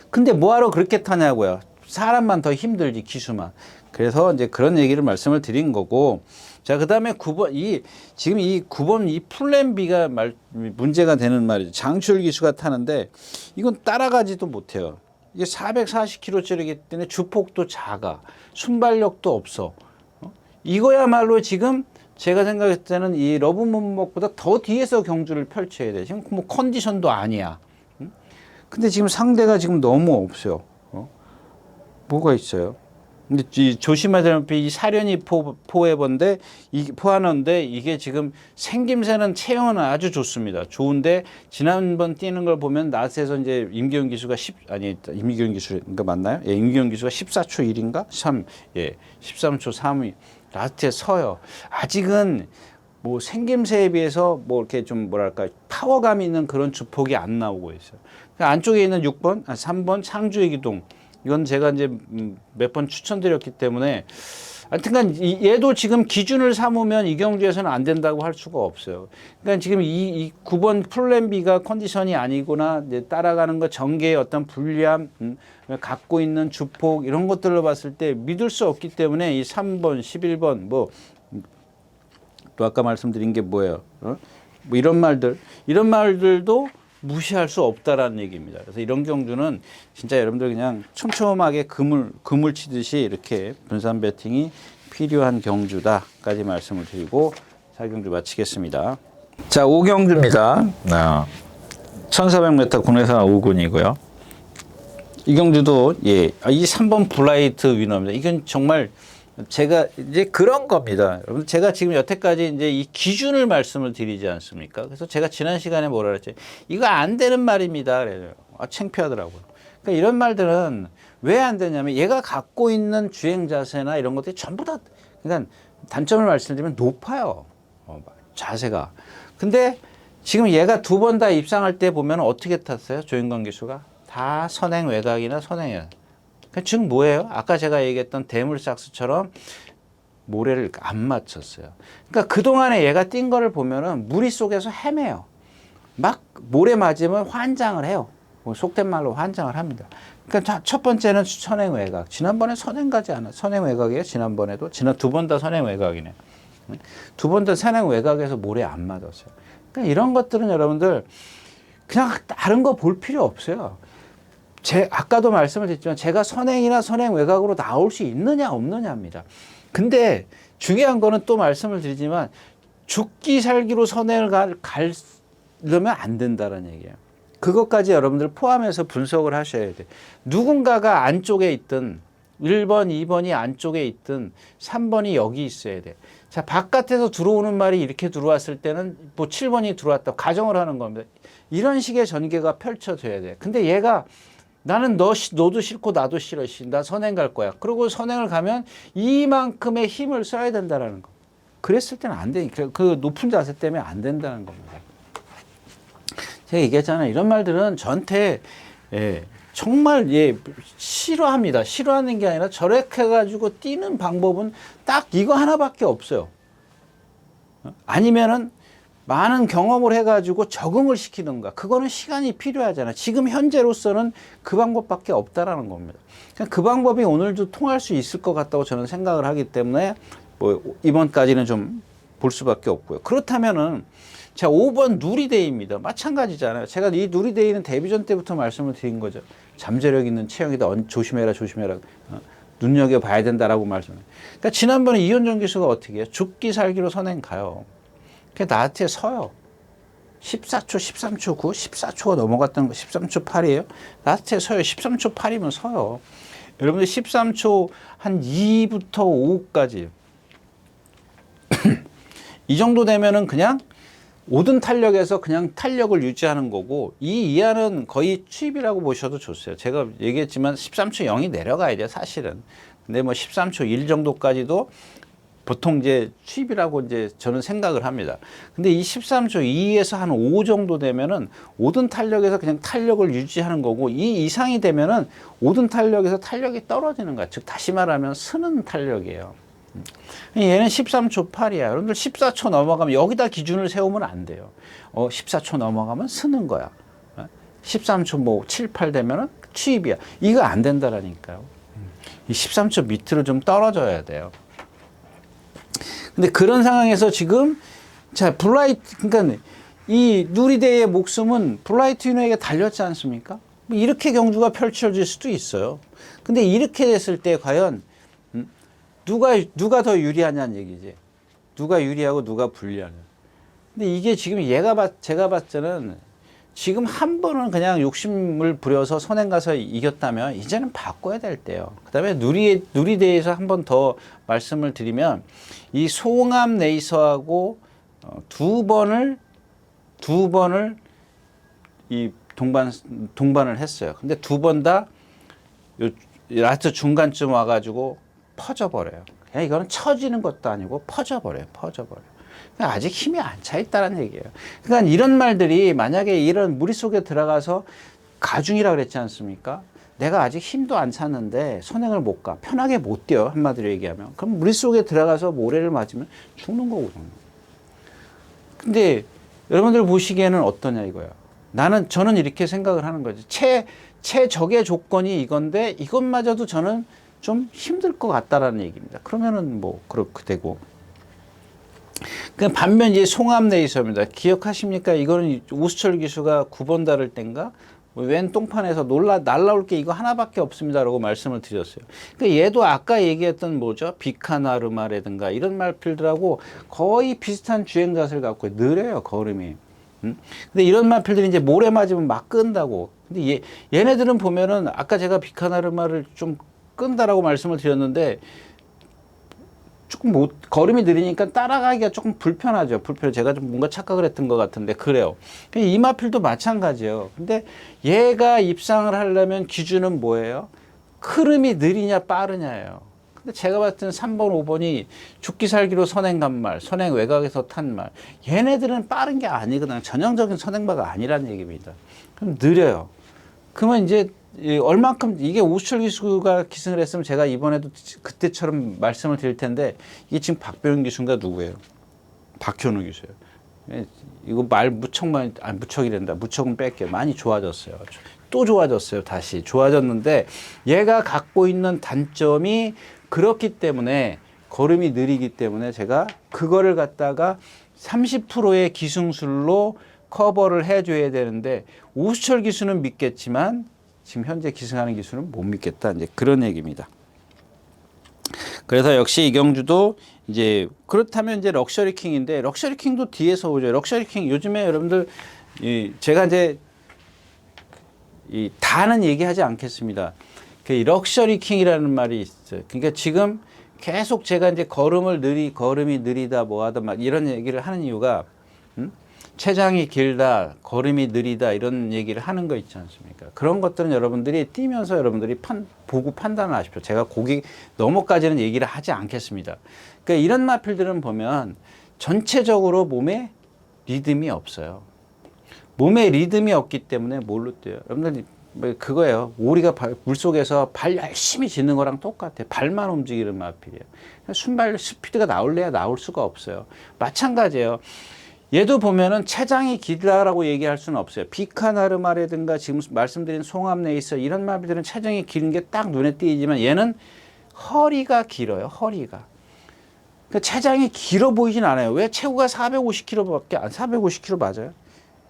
근데 뭐하러 그렇게 타냐고요. 사람만 더 힘들지, 기수만. 그래서 이제 그런 얘기를 말씀을 드린 거고. 자, 그 다음에 9번, 지금 이 9번 이 플랜 B가 문제가 되는 말이죠. 장출 기수가 타는데 이건 따라가지도 못해요. 이게 440km짜리이기 때문에 주폭도 작아. 순발력도 없어. 이거야말로 지금 제가 생각했을 때는 이 러브문목보다 더 뒤에서 경주를 펼쳐야 돼. 지금 뭐 컨디션도 아니야. 근데 지금 상대가 지금 너무 없어요. 뭐가 있어요? 근데 조심해야 되는 이 사련이 포에버인데 포하는데 이게 지금 생김새는 체형은 아주 좋습니다. 좋은데 지난번 뛰는 걸 보면 낫에서 이제 임기훈 기수가 임기훈 기수가 맞나요? 예, 임기훈 기수가 14초 1인가? 13초 3위 라스트에 서요. 아직은 뭐 생김새에 비해서 뭐 이렇게 좀 뭐랄까 파워감 있는 그런 주폭이 안 나오고 있어요. 그러니까 안쪽에 있는 6번, 3번 창주의 기동. 이건 제가 이제 몇 번 추천드렸기 때문에 하여튼간 얘도 지금 기준을 삼으면 이 경주에서는 안 된다고 할 수가 없어요. 그러니까 지금 이 9번 플랜 B가 컨디션이 아니구나, 이제 따라가는 거 전개의 어떤 불리함, 갖고 있는 주폭 이런 것들로 봤을 때 믿을 수 없기 때문에 이 3번, 11번 뭐 또 아까 말씀드린 게 뭐예요? 뭐 이런 말들도 무시할 수 없다라는 얘기입니다. 그래서 이런 경주는 진짜 여러분들 그냥 촘촘하게 금을 치듯이 이렇게 분산 배팅이 필요한 경주다까지 말씀을 드리고 4경주 마치겠습니다. 자, 5경주입니다. 1400m 국내산 5군이고요. 이 경주도 이 3번 블라이트 위너입니다. 이건 정말 제가 이제 그런 겁니다. 여러분, 제가 지금 여태까지 이제 이 기준을 말씀을 드리지 않습니까? 그래서 제가 지난 시간에 뭐라 그랬지? 이거 안 되는 말입니다. 그래요. 창피하더라고요. 그러니까 이런 말들은 왜 안 되냐면 얘가 갖고 있는 주행 자세나 이런 것들이 전부 다, 그러니까 단점을 말씀드리면 높아요. 자세가. 근데 지금 얘가 2번 다 입상할 때 보면 어떻게 탔어요? 조인관 기수가? 다 선행 외곽이나 선행이에요. 즉 뭐예요? 아까 제가 얘기했던 대물삭스처럼 모래를 안 맞췄어요. 그러니까 그동안에 얘가 뛴 거를 보면은 무리 속에서 헤매요. 막 모래 맞으면 환장을 해요. 속된 말로 환장을 합니다. 그러니까 첫 번째는 선행 외곽. 지난번에 선행 가지 않아. 선행 외곽이에요. 지난번에도. 2번 다 선행 외곽이네. 2번 다 선행 외곽에서 모래 안 맞았어요. 그러니까 이런 것들은 여러분들 그냥 다른 거 볼 필요 없어요. 아까도 말씀을 드렸지만 제가 선행이나 선행 외곽으로 나올 수 있느냐 없느냐입니다. 근데 중요한 거는 또 말씀을 드리지만 죽기 살기로 선행을 가려면 안 된다는 얘기예요. 그것까지 여러분들 포함해서 분석을 하셔야 돼요. 누군가가 안쪽에 있든 1번, 2번이 안쪽에 있든 3번이 여기 있어야 돼. 자, 바깥에서 들어오는 말이 이렇게 들어왔을 때는 뭐 7번이 들어왔다고 가정을 하는 겁니다. 이런 식의 전개가 펼쳐져야 돼. 근데 얘가 나는 너도 싫고 나도 싫어. 나 선행 갈 거야. 그리고 선행을 가면 이만큼의 힘을 써야 된다라는 거. 그랬을 때는 안 돼. 그 높은 자세 때문에 안 된다는 겁니다. 제가 얘기했잖아요. 이런 말들은 저한테 정말 싫어합니다. 싫어하는 게 아니라 저렇게 해가지고 뛰는 방법은 딱 이거 하나밖에 없어요. 아니면은 많은 경험을 해가지고 적응을 시키는가. 그거는 시간이 필요하잖아요. 지금 현재로서는 그 방법밖에 없다라는 겁니다. 그 방법이 오늘도 통할 수 있을 것 같다고 저는 생각을 하기 때문에 뭐 이번까지는 좀 볼 수밖에 없고요. 그렇다면은 자, 5번 누리데이입니다. 마찬가지잖아요. 제가 이 누리데이는 데뷔전 때부터 말씀을 드린 거죠. 잠재력 있는 체형이다. 조심해라, 조심해라. 눈여겨봐야 된다라고 말씀해요. 그러니까 지난번에 이현정 기수가 어떻게 해요? 죽기 살기로 선행 가요. 그냥 나한테 서요. 14초, 13초 9, 14초가 넘어갔다는 거 13초 8이에요. 나한테 서요. 13초 8이면 서요. 여러분들 13초 한 2부터 5까지 이 정도 되면은 그냥 5등 탄력에서 그냥 탄력을 유지하는 거고 이 이하는 거의 추입이라고 보셔도 좋어요. 제가 얘기했지만 13초 0이 내려가야 돼요, 사실은. 근데 뭐 13초 1 정도까지도 보통 이제 추입이라고 이제 저는 생각을 합니다. 근데 이 13초 2에서 한 5 정도 되면은 5등 탄력에서 그냥 탄력을 유지하는 거고 이 이상이 되면은 5등 탄력에서 탄력이 떨어지는 거야. 즉 다시 말하면 쓰는 탄력이에요. 얘는 13초 8이야. 여러분들 14초 넘어가면 여기다 기준을 세우면 안 돼요. 14초 넘어가면 쓰는 거야. 13초 뭐 7, 8 되면은 추입이야. 이거 안 된다라니까요. 이 13초 밑으로 좀 떨어져야 돼요. 근데 그런 상황에서 지금 자, 그러니까 이 누리대의 목숨은 블라이트 윤호에게 달렸지 않습니까? 이렇게 경주가 펼쳐질 수도 있어요. 근데 이렇게 됐을 때 과연 누가 더 유리하냐는 얘기지. 누가 유리하고 누가 불리하냐. 근데 이게 지금 제가 봤을 때는 지금 한 번은 그냥 욕심을 부려서 선행 가서 이겼다면 이제는 바꿔야 될 때요. 그 다음에 누리대에서 한 번 더 말씀을 드리면 이 송암 레이서하고 두 번을 이 동반을 했어요. 근데 두 번 다 라스트 중간쯤 와가지고 퍼져버려요. 그냥 이거는 처지는 것도 아니고 퍼져버려요. 그러니까 아직 힘이 안 차 있다는 얘기예요. 그러니까 이런 말들이 만약에 이런 무리 속에 들어가서 가중이라 그랬지 않습니까? 내가 아직 힘도 안 찼는데 선행을 못 가. 편하게 못 뛰어. 한마디로 얘기하면. 그럼 무리 속에 들어가서 모래를 맞으면 죽는 거거든요. 근데 여러분들 보시기에는 어떠냐 이거야. 저는 이렇게 생각을 하는 거지. 최적의 조건이 이건데 이것마저도 저는 좀 힘들 것 같다라는 얘기입니다. 그러면은 뭐 그렇게 되고. 반면 이제 송암 레이서입니다. 기억하십니까? 이거는 오수철 기수가 9번 다를 땐가 웬 똥판에서 날라올 게 이거 하나밖에 없습니다라고 말씀을 드렸어요. 그러니까 얘도 아까 얘기했던 뭐죠? 비카나르마라든가 이런 말필들하고 거의 비슷한 주행 자세를 갖고 느려요, 걸음이. 근데 이런 말필들이 이제 모래 맞으면 막 끈다고. 근데 얘네들은 보면은 아까 제가 비카나르마를 좀 끈다라고 말씀을 드렸는데 조금 걸음이 느리니까 따라가기가 조금 불편하죠. 제가 좀 뭔가 착각을 했던 것 같은데 그래요. 이마필도 마찬가지예요. 근데 얘가 입상을 하려면 기준은 뭐예요? 흐름이 느리냐 빠르냐예요. 근데 제가 봤을 때는 3번, 5번이 죽기 살기로 선행 간 말, 선행 외곽에서 탄 말. 얘네들은 빠른 게 아니거든요. 전형적인 선행마가 아니라는 얘기입니다. 그럼 느려요. 그러면 이제 얼만큼 이게 오수철 기수가 기승을 했으면 제가 이번에도 그때처럼 말씀을 드릴 텐데 이게 지금 박병현 기수인가 누구예요? 박현우 기수예요. 이거 말 무척이란다. 무척은 뺄게요. 많이 좋아졌어요. 또 좋아졌어요. 다시 좋아졌는데 얘가 갖고 있는 단점이 그렇기 때문에 걸음이 느리기 때문에 제가 그거를 갖다가 30%의 기승술로 커버를 해줘야 되는데 오수철 기수는 믿겠지만 지금 현재 기승하는 기수는 못 믿겠다. 이제 그런 얘기입니다. 그래서 역시 이경주도 이제 그렇다면 이제 럭셔리 킹인데 럭셔리 킹도 뒤에서 오죠. 럭셔리 킹 요즘에 여러분들 제가 이제 다는 얘기하지 않겠습니다. 그 럭셔리 킹이라는 말이 있어요. 그러니까 지금 계속 제가 이제 걸음이 느리다 뭐하다 막 이런 얘기를 하는 이유가 체장이 길다, 걸음이 느리다 이런 얘기를 하는 거 있지 않습니까? 그런 것들은 여러분들이 뛰면서 여러분들이 보고 판단을 하십시오. 제가 거기 넘어까지는 얘기를 하지 않겠습니다. 그러니까 이런 마필들은 보면 전체적으로 몸에 리듬이 없어요. 몸에 리듬이 없기 때문에 뭘로 뛰어요? 여러분들 그거예요. 오리가 물속에서 발 열심히 짖는 거랑 똑같아요. 발만 움직이는 마필이에요. 순발 스피드가 나올래야 나올 수가 없어요. 마찬가지예요. 얘도 보면은 체장이 길다라고 얘기할 수는 없어요. 비카나르마라든가 지금 말씀드린 송암레이서 이런 마필들은 체장이 긴 게 딱 눈에 띄지만 얘는 허리가 길어요. 허리가. 그러니까 체장이 길어 보이진 않아요. 왜? 체구가 450kg밖에 안 450kg 맞아요?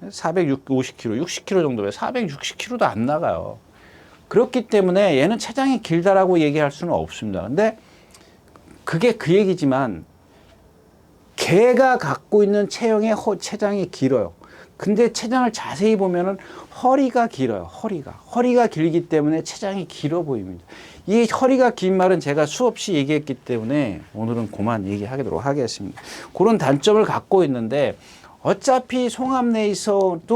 450kg, 60kg 정도에 460kg도 안 나가요. 그렇기 때문에 얘는 체장이 길다라고 얘기할 수는 없습니다. 근데 그게 그 얘기지만 개가 갖고 있는 체형의 체장이 길어요. 근데 체장을 자세히 보면은 허리가 길어요. 허리가 길기 때문에 체장이 길어 보입니다. 이 허리가 긴 말은 제가 수없이 얘기했기 때문에 오늘은 그만 얘기하도록 하겠습니다. 그런 단점을 갖고 있는데 어차피 송암레이서가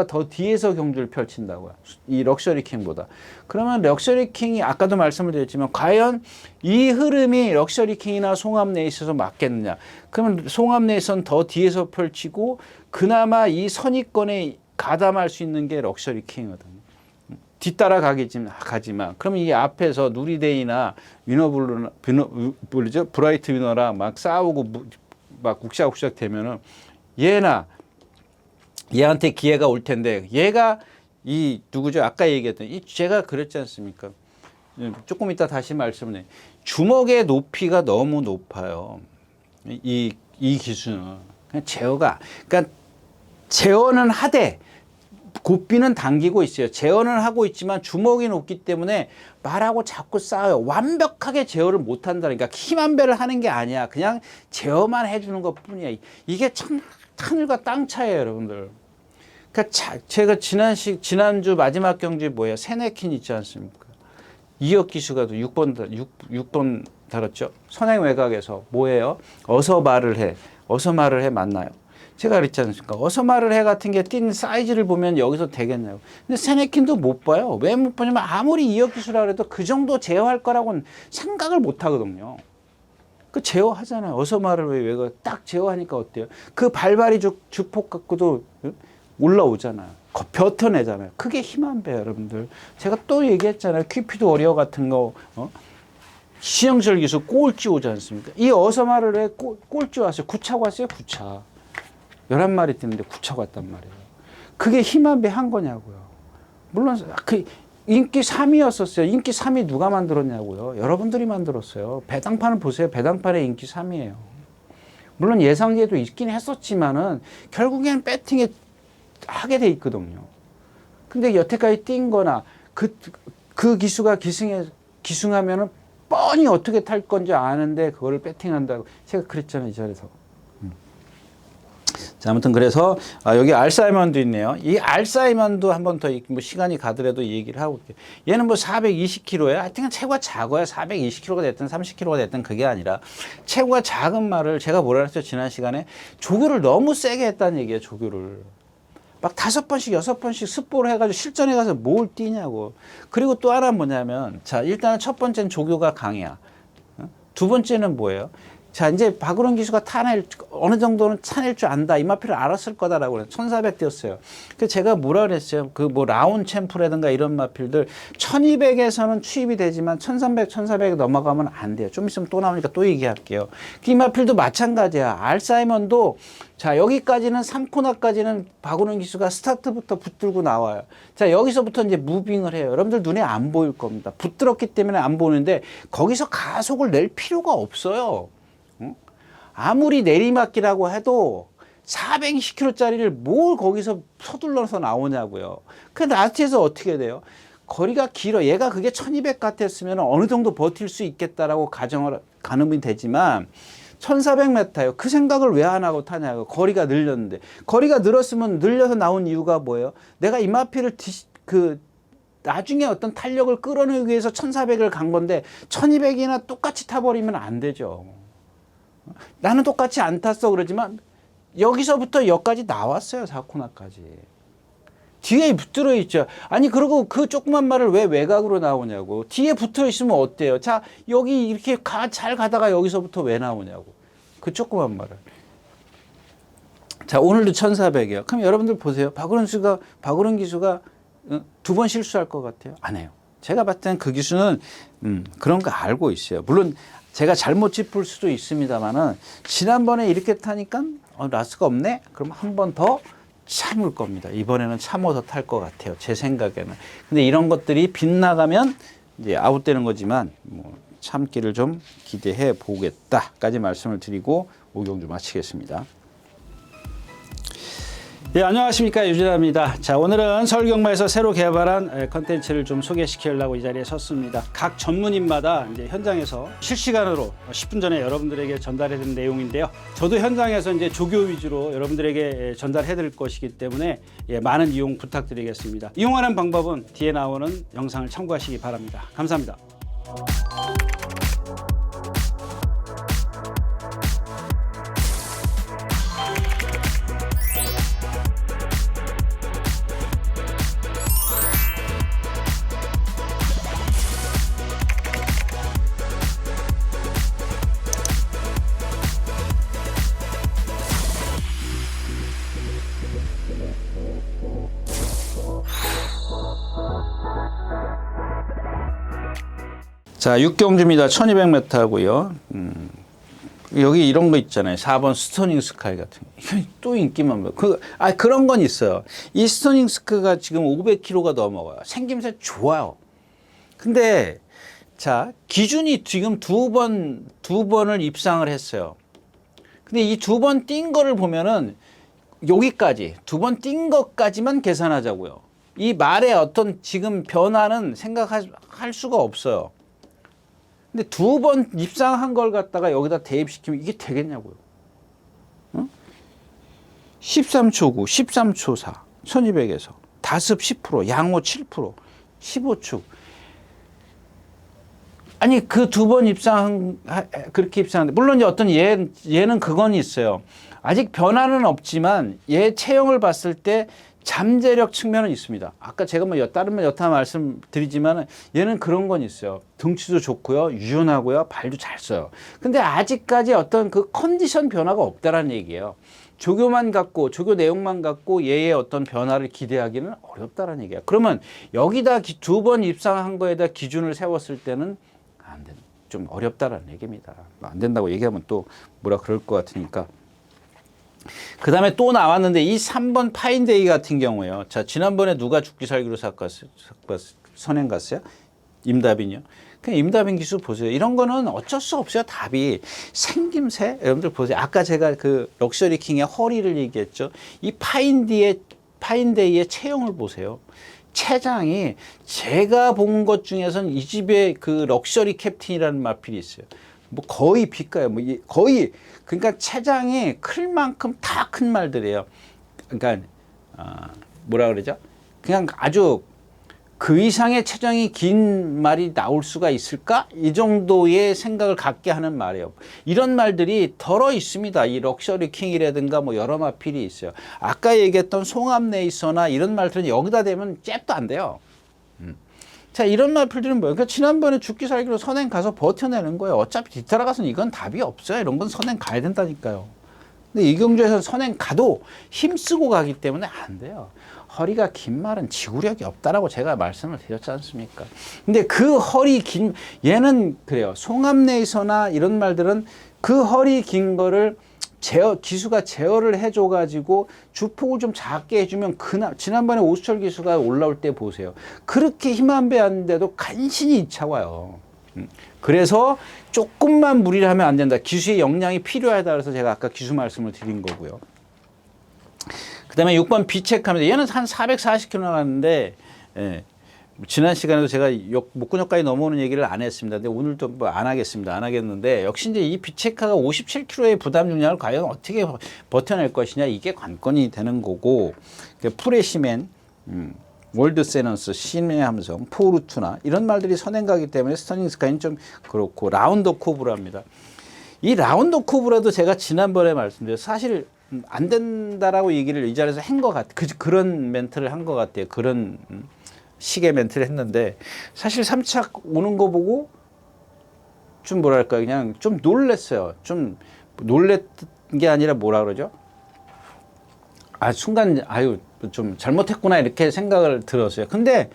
더 뒤에서 경주를 펼친다고요. 이 럭셔리 킹보다. 그러면 럭셔리 킹이 아까도 말씀을 드렸지만 과연 이 흐름이 럭셔리 킹이나 송암레이서에서 맞겠느냐. 그러면 송암레이서는 더 뒤에서 펼치고 그나마 이 선입권에 가담할 수 있는 게 럭셔리 킹이거든요. 뒤따라 가지만 그러면 이 앞에서 누리데이나 브라이트 위너랑 막 싸우고 막 국샥국샥 되면은 얘한테 기회가 올 텐데 얘가 누구죠? 아까 얘기했던 제가 그랬지 않습니까? 조금 이따 다시 말씀을 해. 주먹의 높이가 너무 높아요. 이 기수는 그러니까 제어는 하되 고삐는 당기고 있어요. 제어는 하고 있지만 주먹이 높기 때문에 말하고 자꾸 싸워요. 완벽하게 제어를 못한다니까. 그러니까 힘한 배를 하는 게 아니야. 그냥 제어만 해주는 것 뿐이야. 이게 참 하늘과 땅 차이에요, 여러분들. 그러니까 제가 지난주 마지막 경주에 뭐예요? 세네킨 있지 않습니까? 이혁 기수가 6번 달았죠. 선행 외곽에서 뭐예요? 어서 말을 해 맞나요? 제가 그랬지 않습니까? 어서 말을 해 같은 게 뛴 사이즈를 보면 여기서 되겠냐고. 근데 세네킨도 못 봐요. 왜 못 보냐면 아무리 이혁 기수라 그래도 그 정도 제어할 거라고는 생각을 못 하거든요. 그 제어하잖아요. 어서 말을 왜 딱 제어하니까 어때요? 그 발발이 주폭 갖고도 올라오잖아요. 벼터내잖아요. 그게 힘한 배예요, 여러분들. 제가 또 얘기했잖아요. 퀴피드 워리어 같은 거, 시영철 기수 꼴찌 오지 않습니까? 이 어서 말을 해 꼴찌 왔어요. 9차 왔어요, 9차. 11마리 뛰는데 9차 왔단 말이에요. 그게 힘한 배 한 거냐고요. 물론 그 인기 3위였었어요. 인기 3위 누가 만들었냐고요. 여러분들이 만들었어요. 배당판을 보세요. 배당판의 인기 3위예요. 물론 예상제도 있긴 했었지만은 결국에는 배팅에 하게 돼 있거든요. 근데 여태까지 뛴 거나 그 기수가 기승하면은 뻔히 어떻게 탈 건지 아는데 그거를 배팅한다고 제가 그랬잖아요, 이 자리에서. 자, 아무튼 그래서 여기 알사이먼도 있네요. 이 알사이먼도 한 번 더 뭐 시간이 가더라도 얘기를 하고 올게요. 얘는 뭐 420kg예요. 하여튼 체구가 작아요. 420kg가 됐든 30kg가 됐든 그게 아니라 체구가 작은 말을 제가 뭐라 그랬죠? 지난 시간에 조교를 너무 세게 했다는 얘기예요. 조교를. 막 5번씩 6번씩 습보를 해가지고 실전에 가서 뭘 뛰냐고. 그리고 또 하나 뭐냐면 자, 일단은 첫 번째는 조교가 강해야. 두 번째는 뭐예요? 자, 이제 박으론 기수가 어느 정도는 타낼 줄 안다. 이 마필을 알았을 거다라고 그래요. 1400 뛰었어요. 그 제가 뭐라 그랬어요? 그 뭐 라운 챔프라든가 이런 마필들 1200에서는 추입이 되지만 1300, 1400 넘어가면 안 돼요. 좀 있으면 또 나오니까 또 얘기할게요. 이 마필도 마찬가지야. 알사이먼도 자, 여기까지는 3코너까지는 박으론 기수가 스타트부터 붙들고 나와요. 자, 여기서부터 이제 무빙을 해요. 여러분들 눈에 안 보일 겁니다. 붙들었기 때문에 안 보이는데 거기서 가속을 낼 필요가 없어요. 아무리 내리막기라고 해도 420kg짜리를 뭘 거기서 서둘러서 나오냐고요. 그 라스트에서 어떻게 돼요? 거리가 길어. 얘가 그게 1200 같았으면 어느 정도 버틸 수 있겠다라고 가늠이 되지만 1400m예요. 그 생각을 왜 안 하고 타냐고. 거리가 늘렸는데. 거리가 늘었으면 늘려서 나온 이유가 뭐예요? 내가 이마피를 나중에 어떤 탄력을 끌어내기 위해서 1400을 간 건데 1200이나 똑같이 타버리면 안 되죠. 나는 똑같이 안 탔어 그러지만 여기서부터 여기까지 나왔어요. 4코너까지. 뒤에 붙들어 있죠. 아니 그리고 그 조그만 말을 왜 외곽으로 나오냐고. 뒤에 붙어 있으면 어때요? 자 여기 이렇게 잘 가다가 여기서부터 왜 나오냐고. 그 조그만 말을. 자 오늘도 1400이에요. 그럼 여러분들 보세요. 박우른 기수가 2번 실수할 것 같아요? 안 해요. 제가 봤을 때는 그 기수는 그런 거 알고 있어요. 물론 제가 잘못 짚을 수도 있습니다만은 지난번에 이렇게 타니까 라스가 없네? 그럼 한 번 더 참을 겁니다. 이번에는 참아서 탈 것 같아요. 제 생각에는. 근데 이런 것들이 빗나가면 이제 아웃되는 거지만 뭐 참기를 좀 기대해 보겠다까지 말씀을 드리고 오경주 마치겠습니다. 네, 안녕하십니까. 유진아입니다. 자, 오늘은 서울경마에서 새로 개발한 컨텐츠를 좀 소개시키려고 이 자리에 섰습니다. 각 전문인마다 이제 현장에서 실시간으로 10분 전에 여러분들에게 전달해드린 내용인데요. 저도 현장에서 이제 조교 위주로 여러분들에게 전달해드릴 것이기 때문에 많은 이용 부탁드리겠습니다. 이용하는 방법은 뒤에 나오는 영상을 참고하시기 바랍니다. 감사합니다. 자, 육경주입니다. 1200m고요. 여기 이런 거 있잖아요. 4번 스토닝 스카이 같은 거. 이거 또 인기만 그런 건 있어요. 이 스토닝 스카이가 지금 500kg가 넘어가요. 생김새 좋아요. 근데 자, 기준이 지금 두 번을 입상을 했어요. 근데 이 2번 뛴 거를 보면은 여기까지 2번 뛴 것까지만 계산하자고요. 이 말의 어떤 지금 변화는 생각할 수가 없어요. 근데 2번 입상한 걸 갖다가 여기다 대입시키면 이게 되겠냐고요. 13초 9, 13초 4, 1200에서 다습 10%, 양호 7%, 15축. 아니 그 2번 그렇게 입상하는데 물론 이제 어떤 얘는 그건 있어요. 아직 변화는 없지만 얘 체형을 봤을 때 잠재력 측면은 있습니다. 아까 제가 다른 여타 말씀드리지만 얘는 그런 건 있어요. 등치도 좋고요, 유연하고요, 발도 잘 써요. 근데 아직까지 어떤 그 컨디션 변화가 없다라는 얘기예요. 조교 내용만 갖고 얘의 어떤 변화를 기대하기는 어렵다라는 얘기예요. 그러면 여기다 2번 입상한 거에다 기준을 세웠을 때는 안 된다. 좀 어렵다라는 얘기입니다. 안 된다고 얘기하면 또 뭐라 그럴 것 같으니까. 그 다음에 또 나왔는데 이 3번 파인데이 같은 경우에요. 자, 지난번에 누가 죽기 살기로 선행 갔어요? 임다빈이요. 그냥 임다빈 기수 보세요. 이런 거는 어쩔 수 없어요. 답이. 생김새? 여러분들 보세요. 아까 제가 그 럭셔리 킹의 허리를 얘기했죠. 이 파인데이의 체형을 보세요. 체장이 제가 본 것 중에서는 이 집에 그 럭셔리 캡틴이라는 마필이 있어요. 뭐 거의 비가요. 거의 그러니까 체장이 클 만큼 다 큰 말들이에요. 그러니까 뭐라 그러죠? 그냥 아주 그 이상의 체장이 긴 말이 나올 수가 있을까? 이 정도의 생각을 갖게 하는 말이에요. 이런 말들이 덜어 있습니다. 이 럭셔리 킹이라든가 뭐 여러 마필이 있어요. 아까 얘기했던 송암레이서나 이런 말들은 여기다 대면 잽도 안 돼요. 자, 이런 마필들은 뭐예요? 그러니까 지난번에 죽기 살기로 선행 가서 버텨내는 거예요. 어차피 뒤따라가서는 이건 답이 없어요. 이런 건 선행 가야 된다니까요. 근데 이경주에서는 선행 가도 힘쓰고 가기 때문에 안 돼요. 허리가 긴 말은 지구력이 없다라고 제가 말씀을 드렸지 않습니까? 근데 그 허리 긴, 얘는 그래요. 송암레이서나 이런 말들은 그 허리 긴 거를 기수가 제어를 해줘가지고 주폭을 좀 작게 해주면 지난번에 오수철 기수가 올라올 때 보세요. 그렇게 힘 안 배웠는데도 간신히 2차 와요. 그래서 조금만 무리를 하면 안 된다. 기수의 역량이 필요하다 그래서 제가 아까 기수 말씀을 드린 거고요. 그 다음에 6번 비체크합니다. 얘는 한 440km 나갔는데 지난 시간에도 제가 목근역까지 넘어오는 얘기를 안 했습니다. 근데 오늘도 뭐 안 하겠습니다. 안 하겠는데 역시 이제 이 비체카가 57kg의 부담 중량을 과연 어떻게 버텨낼 것이냐 이게 관건이 되는 거고 프레시맨 월드 세넌스, 신의 함성, 포르투나 이런 말들이 선행가기 때문에 스터닝 스카이는 좀 그렇고 라운더 코브라입니다. 이 라운더 코브라도 제가 지난번에 말씀드렸어요. 사실 안 된다라고 얘기를 이 자리에서 한 것 같아요. 그런 멘트를 한 것 같아요. 그런 식의 멘트를 했는데 사실 3착 오는 거 보고 좀 뭐랄까 그냥 좀 놀랬어요. 좀 놀랬 게 아니라 뭐라 그러죠? 순간 좀 잘못했구나 이렇게 생각을 들었어요. 근데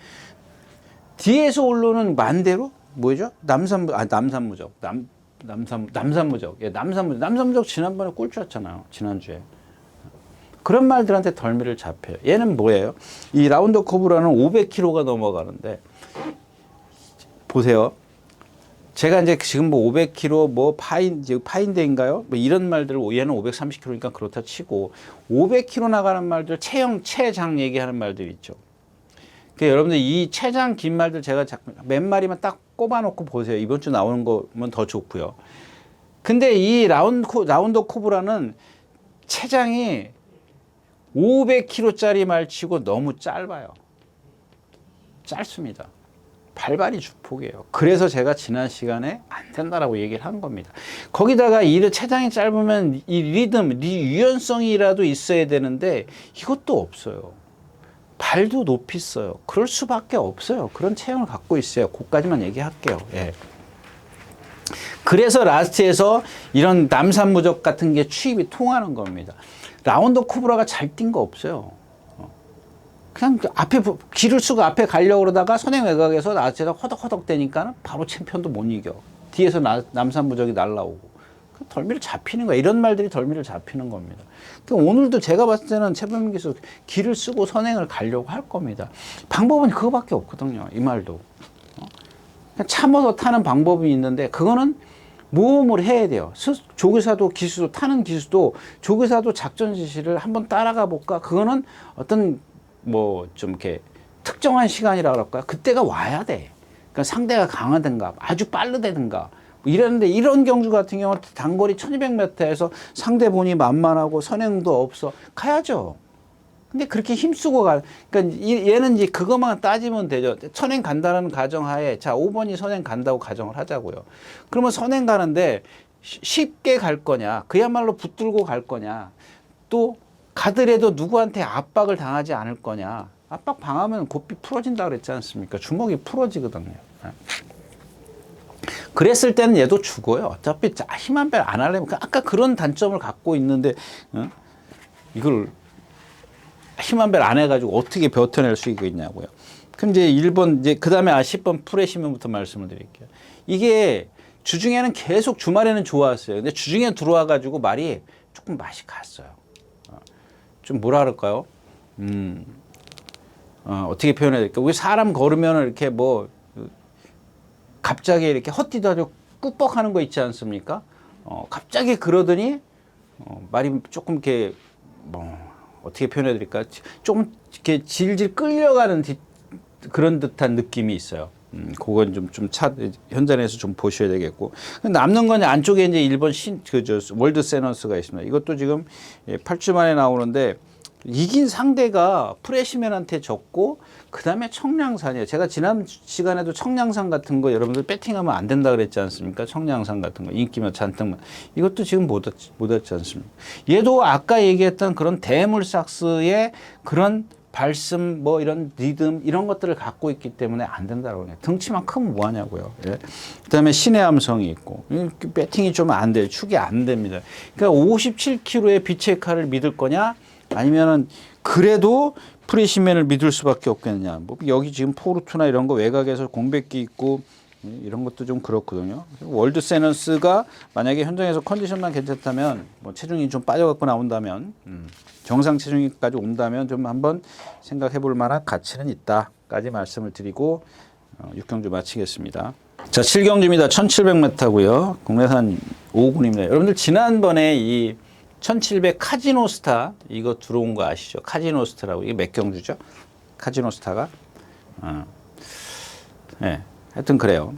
뒤에서 올라오는 만대로 뭐죠? 남산무적. 예, 남산무적 지난번에 꼴찌였잖아요. 지난주에. 그런 말들한테 덜미를 잡혀요. 얘는 뭐예요? 이 라운더 커브라는 500km가 넘어가는데 보세요. 제가 이제 지금 뭐 500km 뭐 파인데인가요? 뭐 이런 말들을 얘는 530km니까 그렇다 치고 500km 나가는 말들 체장 얘기하는 말들 있죠. 그러니까 여러분들 이 체장 긴 말들 제가 몇 마리만 딱 꼽아놓고 보세요. 이번 주 나오는 거면 더 좋고요. 근데 이 라운더 코브라는 체장이 500km짜리 말 치고 너무 짧아요. 짧습니다. 발발이 주폭이에요. 그래서 제가 지난 시간에 안 된다라고 얘기를 한 겁니다. 거기다가 이 체장이 짧으면 이 리듬, 유연성이라도 있어야 되는데 이것도 없어요. 발도 높이 써요. 그럴 수밖에 없어요. 그런 체형을 갖고 있어요. 그까지만 얘기할게요. 예. 그래서 라스트에서 이런 남산무적 같은 게 추입이 통하는 겁니다. 라운더 코브라가 잘 뛴 거 없어요. 그냥 앞에 길을 쓰고 앞에 가려고 그러다가 선행 외곽에서 라스트에서 허덕허덕 되니까 바로 챔피언도 못 이겨. 뒤에서 남산무적이 날라오고. 덜미를 잡히는 거야. 이런 말들이 덜미를 잡히는 겁니다. 그러니까 오늘도 제가 봤을 때는 최범민 기수 길을 쓰고 선행을 가려고 할 겁니다. 방법은 그거밖에 없거든요. 이 말도. 그냥 참아서 타는 방법이 있는데 그거는 모험을 해야 돼요. 조교사도 기수도 타는 기수도 조교사도 작전 지시를 한번 따라가 볼까? 그거는 어떤 뭐 좀 이렇게 특정한 시간이라 그럴까요? 그때가 와야 돼. 그러니까 상대가 강하든가 아주 빠르다든가 이랬는데 이런 경주 같은 경우는 단거리 1200m에서 상대본이 만만하고 선행도 없어 가야죠. 근데 그렇게 힘쓰고 그러니까 얘는 이제 그것만 따지면 되죠. 선행 간다는 가정하에 자 5번이 선행 간다고 가정을 하자고요. 그러면 선행 가는데 쉽게 갈 거냐 그야말로 붙들고 갈 거냐 또 가더라도 누구한테 압박을 당하지 않을 거냐. 압박 당하면 고삐 풀어진다 그랬지 않습니까? 주먹이 풀어지거든요. 그랬을 때는 얘도 죽어요. 어차피 힘 한 배 안 하려면 아까 그런 단점을 갖고 있는데 이걸 힘 한 배 안 해가지고 어떻게 버텨낼 수 있냐고요. 그럼 이제 1번 이제 그 다음에 10번 프레시면부터 말씀을 드릴게요. 이게 주중에는 계속 주말에는 좋았어요. 근데 주중에 들어와가지고 말이 조금 맛이 갔어요. 좀 뭐라 그럴까요? 어떻게 표현해야 될까? 우리 사람 걸으면 이렇게 뭐 갑자기 이렇게 헛디도 아주 꾹뻑하는 거 있지 않습니까? 갑자기 그러더니 말이 조금 이렇게 뭐 어떻게 표현해 드릴까? 조금 이렇게 질질 끌려가는 그런 듯한 느낌이 있어요. 그건 좀 현장에서 좀 보셔야 되겠고. 남는 건 안쪽에 이제 1번 월드 세넌스가 있습니다. 이것도 지금 8주 만에 나오는데 이긴 상대가 프레시맨한테 졌고 그 다음에 청량산이에요. 제가 지난 시간에도 청량산 같은 거 여러분들 배팅하면 안 된다 그랬지 않습니까? 청량산 같은 거 인기만 잔뜩만 이것도 지금 못 왔지 않습니까? 얘도 아까 얘기했던 그런 대물삭스의 그런 발씀 뭐 이런 리듬 이런 것들을 갖고 있기 때문에 안 된다고 해요. 등치만 크면 뭐 하냐고요. 예. 그다음에 신의 함성이 있고 배팅이 좀 안 돼요. 축이 안 됩니다. 그러니까 57kg의 빛의 칼을 믿을 거냐 아니면은 그래도 프레시맨을 믿을 수밖에 없겠느냐. 뭐 여기 지금 포르투나 이런 거 외곽에서 공백기 있고 이런 것도 좀 그렇거든요. 월드 세넌스가 만약에 현장에서 컨디션만 괜찮다면 뭐 체중이 좀 빠져갖고 나온다면 정상 체중까지 온다면 좀 한번 생각해 볼 만한 가치는 있다까지 말씀을 드리고 6경주 마치겠습니다. 자 7경주입니다. 1700m고요. 국내산 5군입니다. 여러분들 지난번에 이 1700 카지노스타 이거 들어온 거 아시죠? 카지노스타라고 이게 몇 경주죠? 카지노스타가 네, 하여튼 그래요.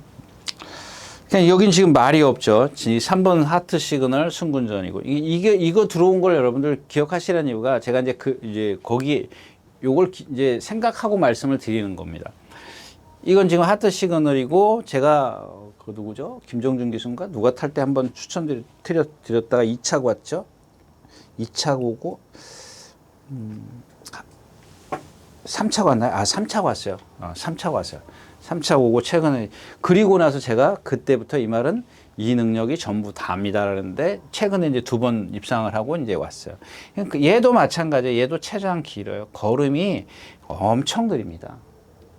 그냥 여긴 지금 말이 없죠. 3번 하트 시그널 승군전이고 이거 들어온 걸 여러분들 기억하시라는 이유가 제가 이제 거기 요걸 이제 생각하고 말씀을 드리는 겁니다. 이건 지금 하트 시그널이고 제가 그 누구죠? 김정준 기수인가? 누가 탈 때 한번 추천드렸다가 2차 왔죠? 2차 오고 3차 왔나요? 3차 왔어요. 3차 왔어요. 3차 오고 최근에 그리고 나서 제가 그때부터 이 말은 이 능력이 전부 다입니다라는데 최근에 이제 2번 입상을 하고 이제 왔어요. 그러니까 얘도 마찬가지예요. 얘도 최장 길어요. 걸음이 엄청 느립니다.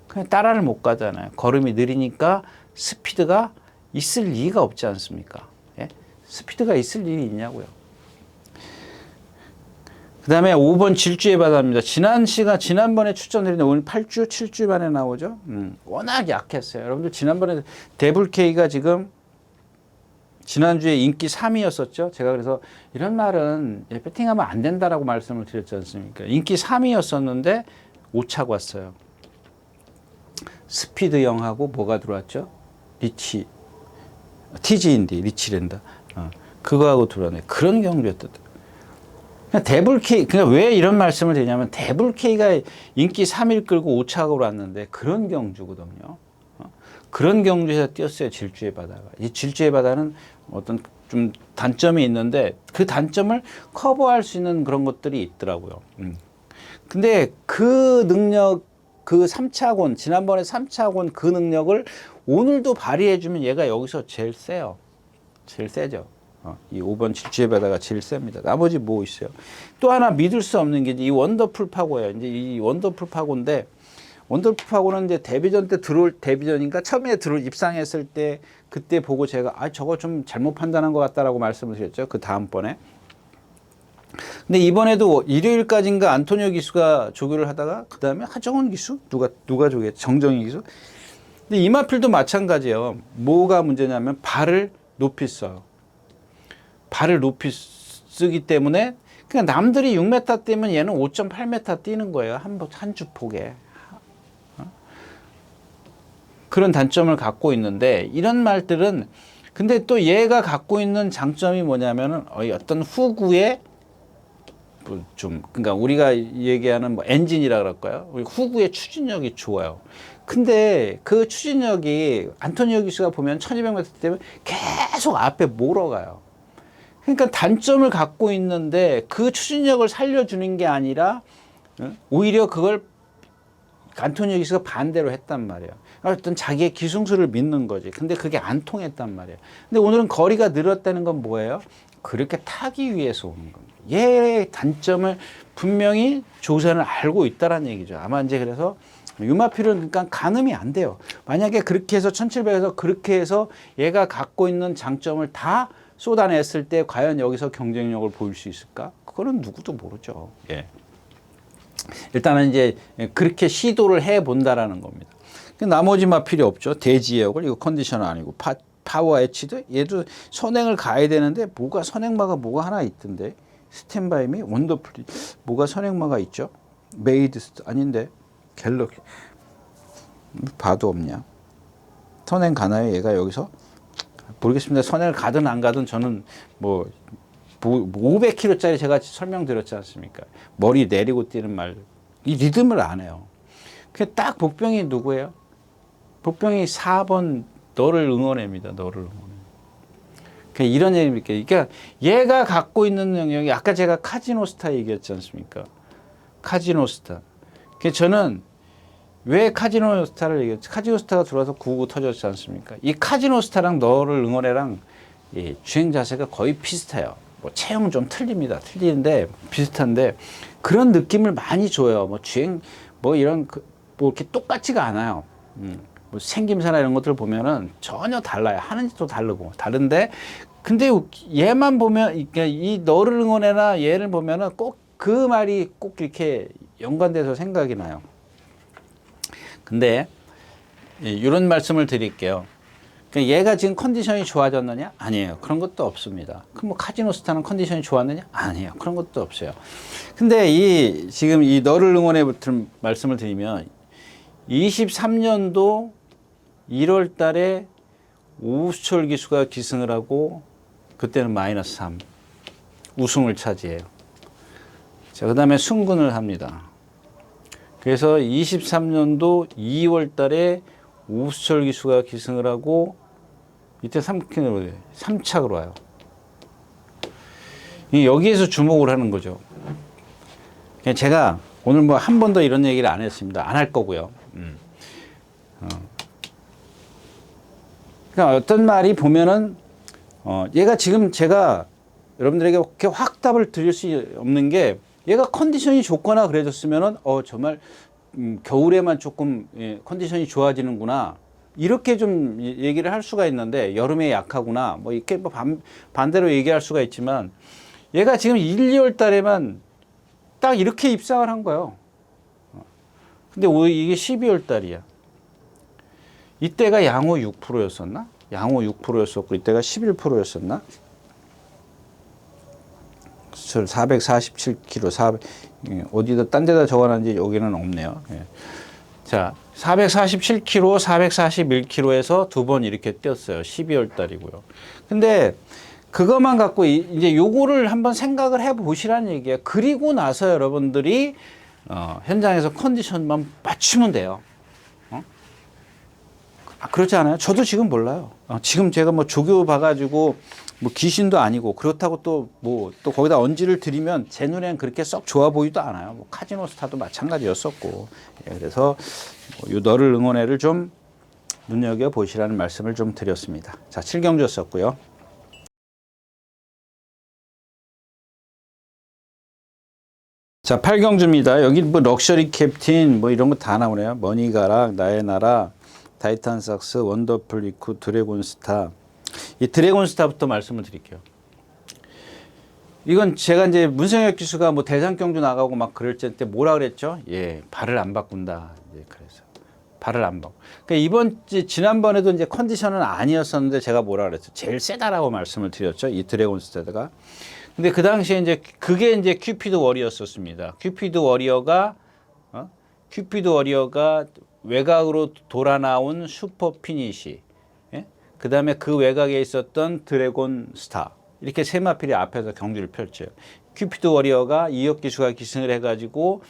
그냥 따라를 못 가잖아요. 걸음이 느리니까 스피드가 있을 리가 없지 않습니까? 예? 스피드가 있을 일이 있냐고요. 그 다음에 5번 질주의 바다입니다. 지난번에 추천드린 오늘 8주, 7주 만에 나오죠. 워낙 약했어요. 여러분들 지난번에 데블K가 지금 지난주에 인기 3위였었죠. 제가 그래서 이런 말은 배팅하면 안 된다라고 말씀을 드렸지 않습니까? 인기 3위였었는데 5차 왔어요. 스피드 0하고 뭐가 들어왔죠? 리치, TG인디, 리치랜다. 그거하고 들어왔네. 그런 경주였거든. 데블K, 그러니까 왜 이런 말씀을 드리냐면 데블K가 인기 3일 끌고 5차로 왔는데 그런 경주거든요. 그런 경주에서 뛰었어요. 질주의 바다가. 이 질주의 바다는 어떤 좀 단점이 있는데 그 단점을 커버할 수 있는 그런 것들이 있더라고요. 근데 그 능력, 그 3차권, 지난번에 3차권 그 능력을 오늘도 발휘해주면 얘가 여기서 제일 세요. 제일 세죠. 이 5번 질주의 바다가 제일 셉니다. 나머지 뭐 있어요? 또 하나 믿을 수 없는 게 이 원더풀 파고예요. 이제 이 원더풀 파고인데 원더풀 파고는 이제 데뷔전 때 데뷔전인가 처음에 입상했을 때 그때 보고 제가 저거 좀 잘못 판단한 것 같다라고 말씀을 드렸죠. 그 다음번에. 근데 이번에도 일요일까지인가 안토니오 기수가 조교를 하다가 그 다음에 하정원 기수? 누가 조교했죠? 정정희 기수? 근데 이마필도 마찬가지예요. 뭐가 문제냐면 발을 높이 써요. 발을 높이 쓰기 때문에 그냥 남들이 6m 뛰면 얘는 5.8m 뛰는 거예요. 한 주 폭에. 그런 단점을 갖고 있는데 이런 말들은 근데 또 얘가 갖고 있는 장점이 뭐냐면은 어떤 후구의 그러니까 우리가 얘기하는 엔진이라 그럴까요? 우리 후구의 추진력이 좋아요. 근데 그 추진력이 안토니오 기수가 보면 1200m 때문에 계속 앞에 몰아가요. 그러니까 단점을 갖고 있는데 그 추진력을 살려주는 게 아니라 오히려 그걸 안토니오 기수가 반대로 했단 말이에요. 어떤 자기의 기승수를 믿는 거지. 근데 그게 안 통했단 말이에요. 근데 오늘은 거리가 늘었다는 건 뭐예요? 그렇게 타기 위해서 오는 겁니다. 얘의 단점을 분명히 조선을 알고 있다는 얘기죠. 아마 이제 그래서 유마필은 그러니까 가늠이 안 돼요. 만약에 그렇게 해서 1700에서 그렇게 해서 얘가 갖고 있는 장점을 다 쏟아냈을 때 과연 여기서 경쟁력을 보일 수 있을까? 그거는 누구도 모르죠. 예. 일단은 이제 그렇게 시도를 해 본다라는 겁니다. 나머지 마필이 없죠. 대지역을 이거 컨디션 아니고 파워 에치드 얘도 선행을 가야 되는데 선행마가 뭐가 하나 있던데 스탠바이 미 원더풀이 뭐가 선행마가 있죠? 메이드 아닌데 갤럭시 봐도 없냐? 선행 가나요? 얘가 여기서 모르겠습니다. 선행을 가든 안 가든 저는 뭐 500km짜리 제가 설명드렸지 않습니까? 머리 내리고 뛰는 말, 이 리듬을 안 해요. 그 딱 복병이 누구예요? 복병이 4번 너를 응원합니다. 너를 응원해. 그러니까 이런 얘기입니까? 그러니까 얘가 갖고 있는 능력이 아까 제가 카지노스타 얘기했지 않습니까? 카지노스타. 그래서 저는 왜 카지노스타를 얘기했지? 카지노스타가 들어와서 999 터졌지 않습니까? 이 카지노스타랑 너를 응원해랑 주행 자세가 거의 비슷해요. 뭐 체형은 좀 틀립니다. 틀리는데 비슷한데 그런 느낌을 많이 줘요. 뭐 주행 뭐 이런 뭐 이렇게 똑같지가 않아요. 뭐 생김새나 이런 것들 보면은 전혀 달라요. 하는 짓도 다르고 다른데 근데 얘만 보면 이 너를 응원해나 얘를 보면은 꼭 그 말이 꼭 이렇게 연관돼서 생각이 나요. 근데 이런 말씀을 드릴게요. 얘가 지금 컨디션이 좋아졌느냐? 아니에요. 그런 것도 없습니다. 그럼 뭐 카지노스타는 컨디션이 좋았느냐? 아니에요. 그런 것도 없어요. 근데 지금 이 너를 응원해 말씀을 드리면 23년도 1월 달에 오수철 기수가 기승을 하고 그때는 -3 우승을 차지해요. 자, 그 다음에 승군을 합니다. 그래서 23년도 2월 달에 우수철 기수가 기승을 하고 이때 3착으로 와요. 여기에서 주목을 하는 거죠. 제가 오늘 뭐 한 번 더 이런 얘기를 안 했습니다. 안 할 거고요. 그러니까 어떤 말이 보면은 얘가 지금 제가 여러분들에게 그렇게 확답을 드릴 수 없는 게 얘가 컨디션이 좋거나 그래졌으면은 정말 겨울에만 조금 컨디션이 좋아지는구나 이렇게 좀 얘기를 할 수가 있는데 여름에 약하구나 뭐 이렇게 뭐 반대로 얘기할 수가 있지만 얘가 지금 1, 2월 달에만 딱 이렇게 입상을 한 거예요. 근데 이게 12월 달이야. 이때가 양호 6%였었나? 양호 6%였었고 이때가 11%였었나? 447kg, 어디다 딴 데다 적어놨는지 여기는 없네요. 예. 자, 447kg, 441kg에서 두 번 이렇게 뛰었어요. 12월 달이고요. 근데 그것만 갖고 이제 요거를 한번 생각을 해 보시라는 얘기예요. 그리고 나서 여러분들이 현장에서 컨디션만 맞추면 돼요. 그렇지 않아요? 저도 지금 몰라요. 지금 제가 뭐 조교 봐가지고 뭐 귀신도 아니고 그렇다고 또 또 거기다 언지를 들이면 제 눈에는 그렇게 썩 좋아 보이도 않아요. 뭐 카지노 스타도 마찬가지였었고. 그래서 요 너를 응원해를 좀 눈여겨 보시라는 말씀을 좀 드렸습니다. 자, 7경주였었고요. 자, 8경주입니다. 여기 뭐 럭셔리 캡틴 뭐 이런 거 다 나오네요. 머니가락, 나의 나라, 타이탄삭스, 원더풀 리쿠, 드래곤스타. 이 드래곤스타부터 말씀을 드릴게요. 이건 제가 이제 문성혁 기수가 뭐 대상경주 나가고 막 그럴 때 뭐라 그랬죠? 예, 발을 안 바꾼다. 예, 그래서 발을 안 바꾸. 그러니까 지난번에도 이제 컨디션은 아니었었는데 제가 뭐라 그랬죠? 제일 세다라고 말씀을 드렸죠. 이 드래곤스타가. 근데 그 당시에 이제 그게 이제 큐피드 워리어였었습니다. 큐피드 워리어가 외곽으로 돌아 나온 슈퍼 피니시. 예? 그 다음에 그 외곽에 있었던 드래곤 스타. 이렇게 세 마필이 앞에서 경주를 펼쳐요. 큐피드 워리어가 이혁 기수가 기승을 해가지고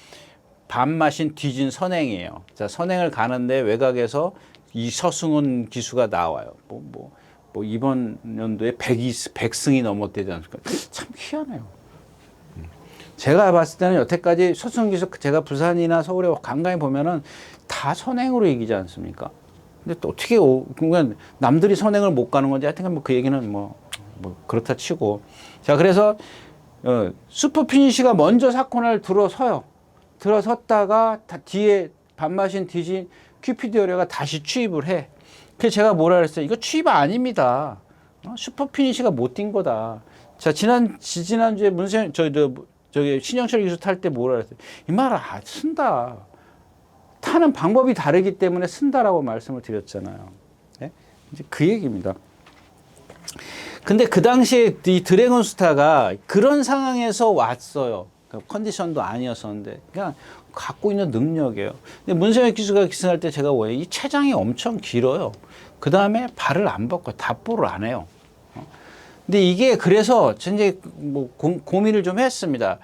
반마신 뒤진 선행이에요. 자, 선행을 가는데 외곽에서 이 서승훈 기수가 나와요. 뭐 이번 연도에 100승이 넘었대지 않습니까? 참 희한해요. 제가 봤을 때는 여태까지 서승훈 기수 제가 부산이나 서울에 간간히 보면은 다 선행으로 이기지 않습니까? 근데 또 어떻게 그러니까 남들이 선행을 못 가는 건지 하여튼 뭐 그 얘기는 뭐 그렇다 치고 자 그래서 슈퍼 피니시가 먼저 사코나를 들어서요. 들어섰다가 뒤에 반마신 뒤진 큐피드 워리어가 다시 취입을 해. 그래서 제가 뭐라 그랬어요? 이거 취입 아닙니다. 슈퍼 피니시가 못 뛴 거다. 자 지난주에 저기 신영철 기수 탈 때 뭐라 그랬어요? 이 말 쓴다. 타는 방법이 다르기 때문에 쓴다라고 말씀을 드렸잖아요. 네? 이제 그 얘기입니다. 근데 그 당시에 이 드래곤스타가 그런 상황에서 왔어요. 그러니까 컨디션도 아니었었는데 그냥 갖고 있는 능력이에요. 근데 문성혁 기수가 기승할 때 제가 뭐예요? 이 체장이 엄청 길어요. 그 다음에 발을 안 벗고 답보를 안 해요. 근데 이게 그래서 이제 뭐 고민을 좀 했습니다.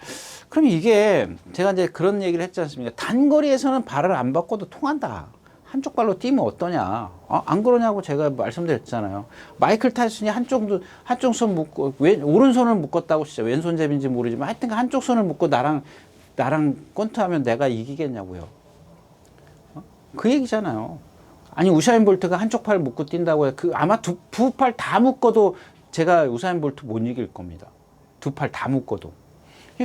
그럼 이게 제가 이제 그런 얘기를 했지 않습니까? 단거리에서는 발을 안 바꿔도 통한다. 한쪽 발로 뛰면 어떠냐? 안 그러냐고 제가 말씀드렸잖아요. 마이클 타이슨이 한쪽 손 묶고 오른손을 묶었다고 진짜 왼손잡인지 모르지만 하여튼 한쪽 손을 묶고 나랑 권투하면 내가 이기겠냐고요. 그 얘기잖아요. 아니 우사인 볼트가 한쪽 팔 묶고 뛴다고 해. 아마 두 팔 다 묶어도 제가 우사인 볼트 못 이길 겁니다. 두 팔 다 묶어도.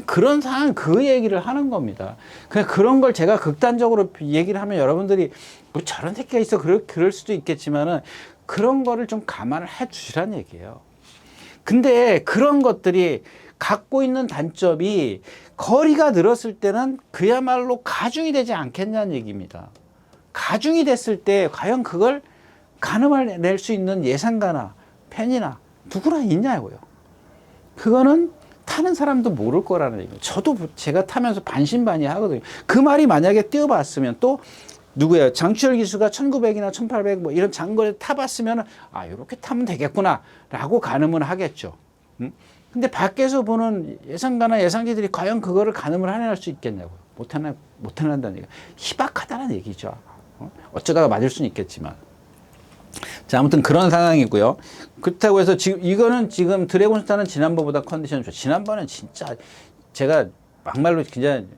그런 상황 그 얘기를 하는 겁니다. 그런 걸 제가 극단적으로 얘기를 하면 여러분들이 뭐 저런 새끼가 있어 그럴 수도 있겠지만은 그런 거를 좀 감안을 해 주시란 얘기예요. 근데 그런 것들이 갖고 있는 단점이 거리가 늘었을 때는 그야말로 가중이 되지 않겠냐는 얘기입니다. 가중이 됐을 때 과연 그걸 가늠을 낼 수 있는 예상가나 팬이나 누구나 있냐고요. 그거는 타는 사람도 모를 거라는 얘기예요. 저도 제가 타면서 반신반의하거든요. 그 말이 만약에 뛰어봤으면 또 누구예요? 장추열 기수가 1900이나 1800 뭐 이런 장거리 타봤으면 이렇게 타면 되겠구나라고 가늠을 하겠죠. 근데 밖에서 보는 예상가나 예상지들이 과연 그거를 가늠을 해낼 수 있겠냐고요. 못 해낸다는 얘기가 희박하다는 얘기죠. 어쩌다가 맞을 수는 있겠지만. 자, 아무튼 그런 상황이고요. 그렇다고 해서 이거는 지금 드래곤스타는 지난번보다 컨디션이 좋아요. 지난번엔 진짜 제가 막말로 그냥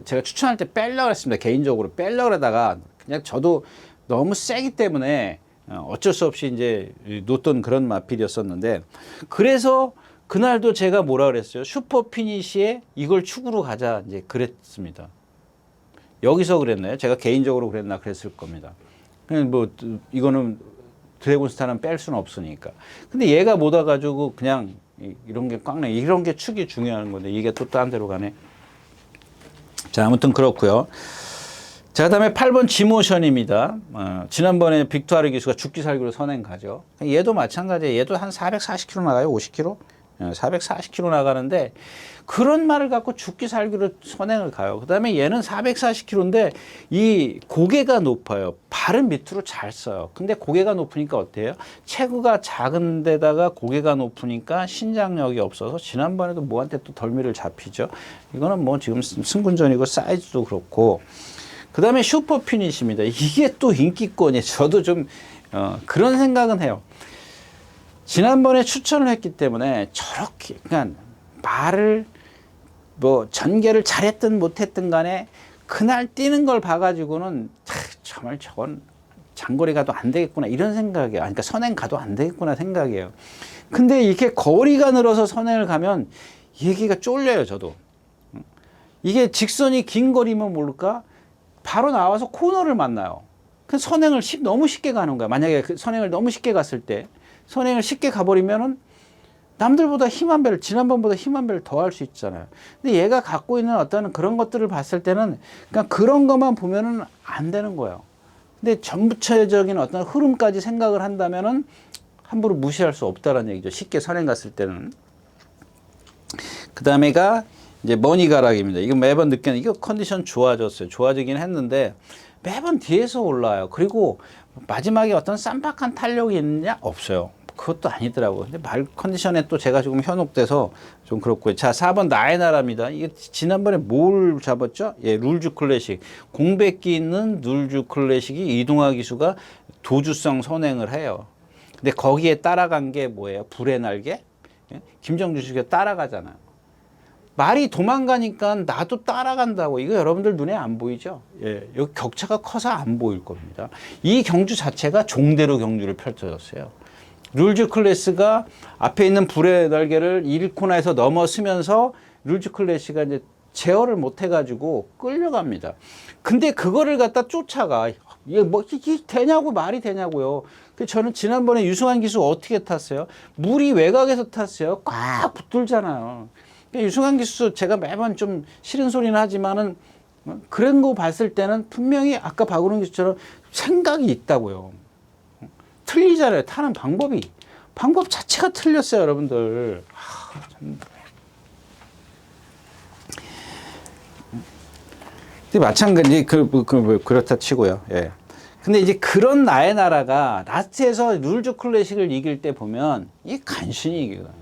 제가 추천할 때 빼려고 했습니다. 개인적으로 빼려고 하다가 그냥 저도 너무 세기 때문에 어쩔 수 없이 이제 놓던 그런 마필이었었는데, 그래서 그날도 제가 뭐라 그랬어요? 슈퍼 피니시에 이걸 축으로 가자 이제 그랬습니다. 여기서 그랬나요? 제가 개인적으로 그랬나 그랬을 겁니다. 그냥 뭐 이거는 드래곤스타는 뺄 수는 없으니까. 근데 얘가 못 와가지고 그냥 이런 게 꽉 나. 이런 게 축이 중요한 건데 이게 또 딴 데로 가네. 자, 아무튼 그렇고요. 자, 그다음에 8번 지모션입니다. 지난번에 빅토르 기수가 죽기 살기로 선행 가죠. 얘도 마찬가지예요. 얘도 한 440km 나가요. 50km? 440km 나가는데 그런 말을 갖고 죽기 살기로 선행을 가요. 그다음에 얘는 440km인데 이 고개가 높아요. 발은 밑으로 잘 써요. 근데 고개가 높으니까 어때요? 체구가 작은 데다가 고개가 높으니까 신장력이 없어서 지난번에도 뭐한테 또 덜미를 잡히죠. 이거는 뭐 지금 승군전이고 사이즈도 그렇고. 그다음에 슈퍼 피니시입니다. 이게 또 인기권이에요. 저도 좀 그런 생각은 해요. 지난번에 추천을 했기 때문에 저렇게 그냥 말을 뭐 전개를 잘했든 못했든 간에 그날 뛰는 걸 봐가지고는 정말 저건 장거리 가도 안 되겠구나 이런 생각이에요. 그러니까 선행 가도 안 되겠구나 생각이에요. 근데 이렇게 거리가 늘어서 선행을 가면 얘기가 쫄려요. 저도. 이게 직선이 긴 거리면 모를까 바로 나와서 코너를 만나요. 그 선행을 너무 쉽게 가는 거야. 만약에 그 선행을 너무 쉽게 갔을 때 선행을 쉽게 가버리면은 남들보다 힘한 배를, 지난번보다 힘한 배를 더 할 수 있잖아요. 근데 얘가 갖고 있는 어떤 그런 것들을 봤을 때는 그냥 그런 것만 보면은 안 되는 거예요. 근데 전부처적인 어떤 흐름까지 생각을 한다면은 함부로 무시할 수 없다라는 얘기죠. 쉽게 선행 갔을 때는. 그 다음에가 이제 머니가락입니다. 이거 매번 느끼는, 이거 컨디션 좋아졌어요. 좋아지긴 했는데 매번 뒤에서 올라와요. 그리고 마지막에 어떤 쌈박한 탄력이 있느냐? 없어요. 그것도 아니더라고요. 근데 말 컨디션에 또 제가 조금 현혹돼서 좀 그렇고요. 자, 4번 나의 나라입니다. 이게 지난번에 뭘 잡았죠? 예, 룰주 클래식. 공백기 있는 룰주 클래식이 이동화 기수가 도주성 선행을 해요. 근데 거기에 따라간 게 뭐예요? 불의 날개? 예? 김정주 씨가 따라가잖아요. 말이 도망가니까 나도 따라간다고. 이거 여러분들 눈에 안 보이죠? 예, 여기 격차가 커서 안 보일 겁니다. 이 경주 자체가 종대로 경주를 펼쳐졌어요. 룰즈 클래스가 앞에 있는 불의 날개를 1코너에서 넘어서면서 룰즈 클래스가 이제 제어를 못 해가지고 끌려갑니다. 근데 그거를 갖다 쫓아가. 이게 뭐, 이게 되냐고 말이 되냐고요. 저는 지난번에 유승환 기수 어떻게 탔어요? 물이 외곽에서 탔어요. 꽉 붙들잖아요. 유승환 기수 제가 매번 좀 싫은 소리는 하지만은 그런 거 봤을 때는 분명히 아까 박은홍 기수처럼 생각이 있다고요. 틀리잖아요. 타는 방법 자체가 틀렸어요, 여러분들. 참. 마찬가지 그렇다 치고요. 예. 근데 이제 그런 나의 나라가 라스트에서 룰즈 클래식을 이길 때 보면 이게 간신히 이기거든요.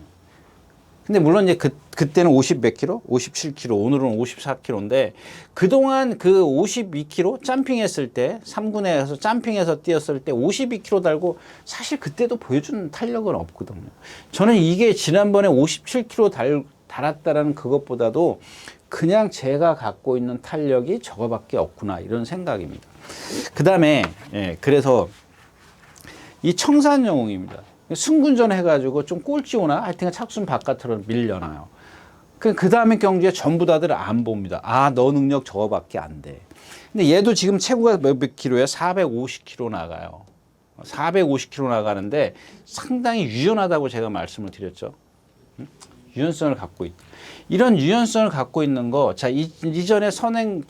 근데 물론 이제 그때는 50 몇 킬로? 57kg, 오늘은 54kg인데 그동안 그 52kg 점핑했을 때 3군에서 점핑해서 뛰었을 때 52kg 달고 사실 그때도 보여준 탄력은 없거든요. 저는 이게 지난번에 57kg 달았다라는 그것보다도 그냥 제가 갖고 있는 탄력이 저거밖에 없구나 이런 생각입니다. 그 다음에 그래서 이 청산영웅입니다. 승군전 해가지고 좀 꼴찌 오나 하여튼 착순 바깥으로 밀려나요. 그 다음에 경주에 전부 다들 안 봅니다. 아, 너 능력 저거밖에 안 돼. 근데 얘도 지금 체구가 몇 킬로예요? 450kg 나가요. 450kg 나가는데 상당히 유연하다고 제가 말씀을 드렸죠. 유연성을 갖고 있다. 이런 유연성을 갖고 있는 거, 자, 이전에 선행,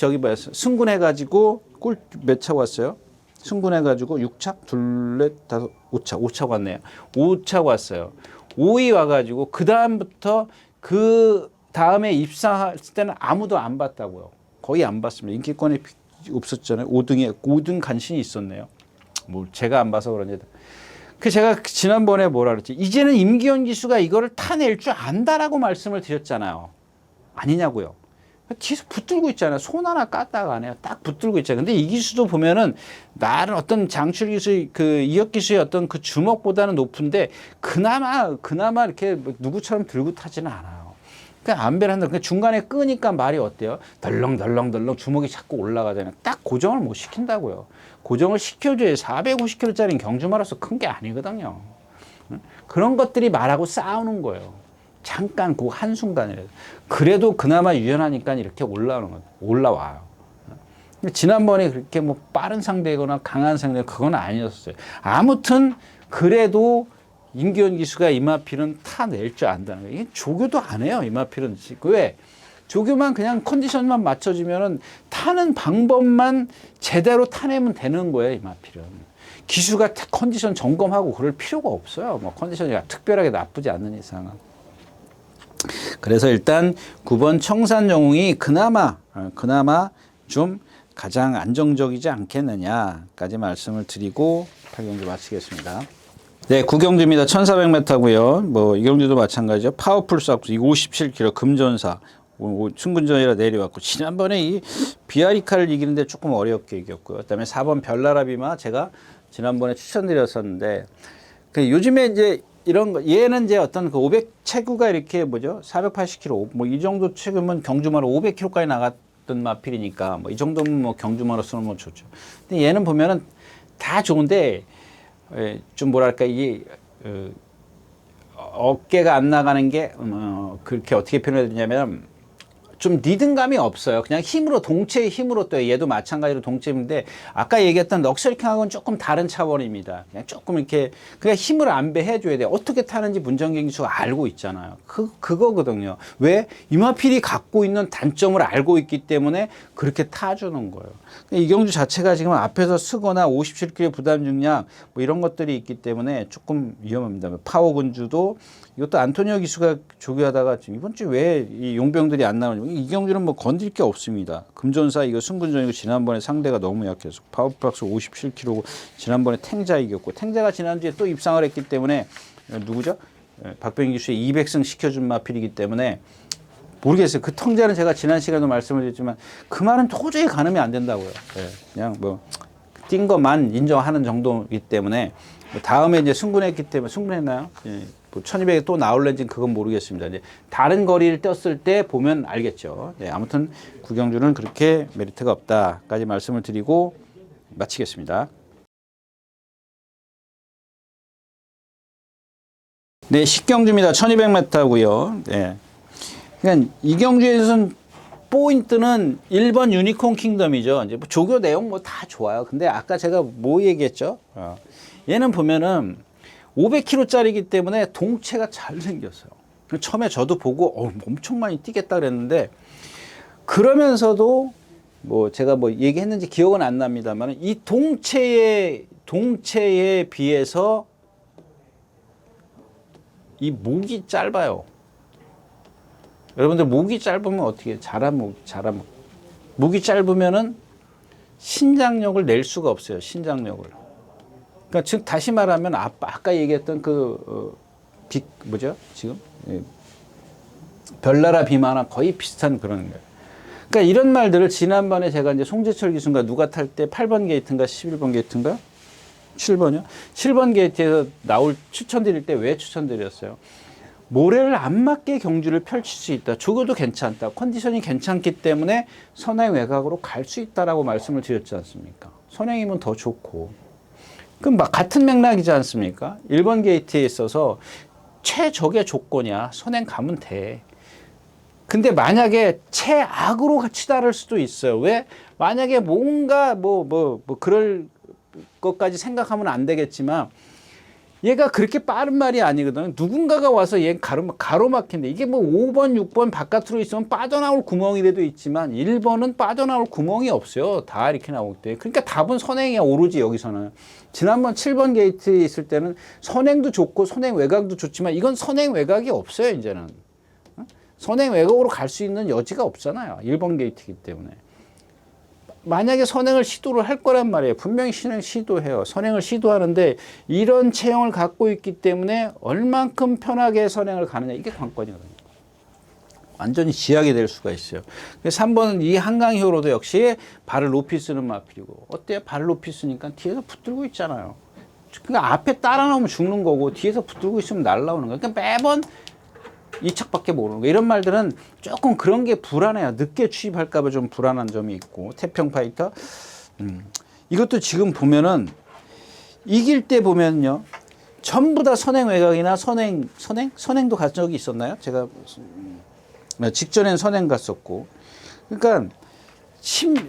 승군해가지고 꼴 몇 차 왔어요? 승군해가지고 6차? 둘, 넷, 다섯, 5차. 5차 왔네요. 5차 왔어요. 5위 와가지고, 그 다음부터 그 다음에 입상했을 때는 아무도 안 봤다고요. 거의 안 봤습니다. 인기권이 없었잖아요. 5등 간신히 있었네요. 뭐, 제가 안 봐서 그런지. 제가 지난번에 뭐라 그랬지? 이제는 임기현 기수가 이거를 타낼 줄 안다라고 말씀을 드렸잖아요. 아니냐고요. 계속 붙들고 있잖아요. 손 하나 깠다가 안 해요. 딱 붙들고 있잖아요. 근데 이 기수도 보면은 나는 어떤 장출 기수, 그 이역 기수의 어떤 그 주먹보다는 높은데 그나마 이렇게 뭐 누구처럼 들고 타지는 않아요. 그러니까 안배를 한다. 그러니까 중간에 끄니까 말이 어때요? 덜렁덜렁 주먹이 자꾸 올라가잖아요. 딱 고정을 못 시킨다고요. 고정을 시켜줘야 450kg짜리 경주마라서 큰 게 아니거든요. 그런 것들이 말하고 싸우는 거예요. 잠깐 그 한순간이라도. 그래도 그나마 유연하니까 이렇게 올라오는 거예요. 올라와요. 지난번에 그렇게 뭐 빠른 상대거나 강한 상대 그건 아니었어요. 아무튼 그래도 임기현 기수가 이마필은 타낼 줄 안다는 거예요. 이게 조교도 안 해요. 이마필은. 왜? 조교만 그냥 컨디션만 맞춰주면은 타는 방법만 제대로 타내면 되는 거예요. 이마필은. 기수가 컨디션 점검하고 그럴 필요가 없어요. 뭐 컨디션이 특별하게 나쁘지 않는 이상은. 그래서 일단 9번 청산영웅이 그나마 좀 가장 안정적이지 않겠느냐까지 말씀을 드리고 8경주 마치겠습니다. 네, 9경주입니다. 1400m고요. 뭐 이 경주도 마찬가지죠. 파워풀 싹수 57kg 금전사 승군전이라 내려왔고 지난번에 이 비아리카를 이기는데 조금 어렵게 이겼고요. 그다음에 4번 별나라비마 제가 지난번에 추천드렸었는데 그 요즘에 이제 이런 거 얘는 이제 어떤 그 500 체구가 이렇게 뭐죠 480kg 뭐 이 정도 체구면 경주마로 500kg까지 나갔던 마필이니까 뭐 이 정도면 뭐 경주마로서는 뭐 좋죠. 근데 얘는 보면은 다 좋은데 좀 뭐랄까 이게 어깨가 안 나가는 게 그렇게 어떻게 표현해야 되냐면 좀 리듬감이 없어요. 그냥 힘으로 동체의 힘으로 또 얘도 마찬가지로 동체인데 아까 얘기했던 럭셔리킹하고는 조금 다른 차원입니다. 그냥 조금 이렇게 그냥 힘을 안배해 줘야 돼. 어떻게 타는지 문정경 기수가 알고 있잖아요. 그거거든요. 왜? 이마필이 갖고 있는 단점을 알고 있기 때문에 그렇게 타주는 거예요. 이 경주 자체가 지금 앞에서 쓰거나 57kg 부담 중량 뭐 이런 것들이 있기 때문에 조금 위험합니다. 파워 군주도 이것도 안토니오 기수가 조교하다가 지금 이번 주 왜 이 용병들이 안 나오냐. 이 경주는 뭐 건들 게 없습니다. 금전사 이거 승군전이고 지난번에 상대가 너무 약해서 파워박스 57kg고 지난번에 탱자 이겼고 탱자가 지난주에 또 입상을 했기 때문에 누구죠? 박병희 기수의 200승 시켜준 마필이기 때문에 모르겠어요. 그 탱자는 제가 지난 시간에도 말씀을 드렸지만 그 말은 도저히 가늠이 안 된다고요. 그냥 뭐 뛴 것만 인정하는 정도이기 때문에 다음에 이제 승군했기 때문에 승군했나요? 뭐 1200에 또 나올는지 그건 모르겠습니다. 이제 다른 거리를 떴을 때 보면 알겠죠. 네, 아무튼 구경주는 그렇게 메리트가 없다까지 말씀을 드리고 마치겠습니다. 네, 10경주입니다. 1200m고요. 네. 그러니까 이 경주에서는 포인트는 1번 유니콘 킹덤이죠. 이제 뭐 조교 내용 뭐 다 좋아요. 근데 아까 제가 뭐 얘기했죠? 얘는 보면은 500kg짜리이기 때문에 동체가 잘 생겼어요. 처음에 저도 보고 엄청 많이 뛰겠다 그랬는데 그러면서도 뭐 제가 뭐 얘기했는지 기억은 안 납니다만 이 동체에 비해서 이 목이 짧아요. 여러분들 목이 짧으면 어떻게 목이 짧으면은 신장력을 낼 수가 없어요. 신장력을. 그러니까 즉 다시 말하면 아까 얘기했던 뭐죠? 지금 별나라 비마나 거의 비슷한 그런 거예요. 그러니까 이런 말들을 지난번에 제가 이제 송재철 기수인가 누가 탈 때 8번 게이트인가 11번 게이트인가 7번이요? 7번 게이트에서 추천드릴 때 왜 추천드렸어요? 모래를 안 맞게 경주를 펼칠 수 있다. 조교도 괜찮다. 컨디션이 괜찮기 때문에 선행 외곽으로 갈 수 있다라고 말씀을 드렸지 않습니까? 선행이면 더 좋고. 그럼 같은 맥락이지 않습니까? 1번 게이트에 있어서 최적의 조건이야. 선행 가면 돼. 근데 만약에 최악으로 같이 다를 수도 있어요. 왜? 만약에 뭔가 그럴 것까지 생각하면 안 되겠지만 얘가 그렇게 빠른 말이 아니거든. 누군가가 와서 얘 가로막힌데 이게 뭐 5번, 6번 바깥으로 있으면 빠져나올 구멍이라도 있지만 1번은 빠져나올 구멍이 없어요. 다 이렇게 나올 때. 그러니까 답은 선행이야. 오로지 여기서는. 지난번 7번 게이트에 있을 때는 선행도 좋고 선행 외곽도 좋지만 이건 선행 외곽이 없어요. 이제는. 선행 외곽으로 갈 수 있는 여지가 없잖아요. 1번 게이트이기 때문에. 만약에 선행을 시도를 할 거란 말이에요. 분명히 시도해요. 선행을 시도하는데 이런 체형을 갖고 있기 때문에 얼만큼 편하게 선행을 가느냐. 이게 관건이거든요. 완전히 지약이 될 수가 있어요. 그래서 3번은 이 한강효로도 역시 발을 높이 쓰는 마필이고, 어때요? 발을 높이 쓰니까 뒤에서 붙들고 있잖아요. 그러니까 앞에 따라 나오면 죽는 거고 뒤에서 붙들고 있으면 날라오는 거예요. 그러니까 매번 이 척밖에 모르는 거예요. 이런 말들은 조금 그런 게 불안해요. 늦게 취입할까 봐 좀 불안한 점이 있고. 태평 파이터. 이것도 지금 보면은 이길 때 보면요. 전부 다 선행 외곽이나 선행도 간 적이 있었나요? 제가 직전엔 선행 갔었고. 그러니까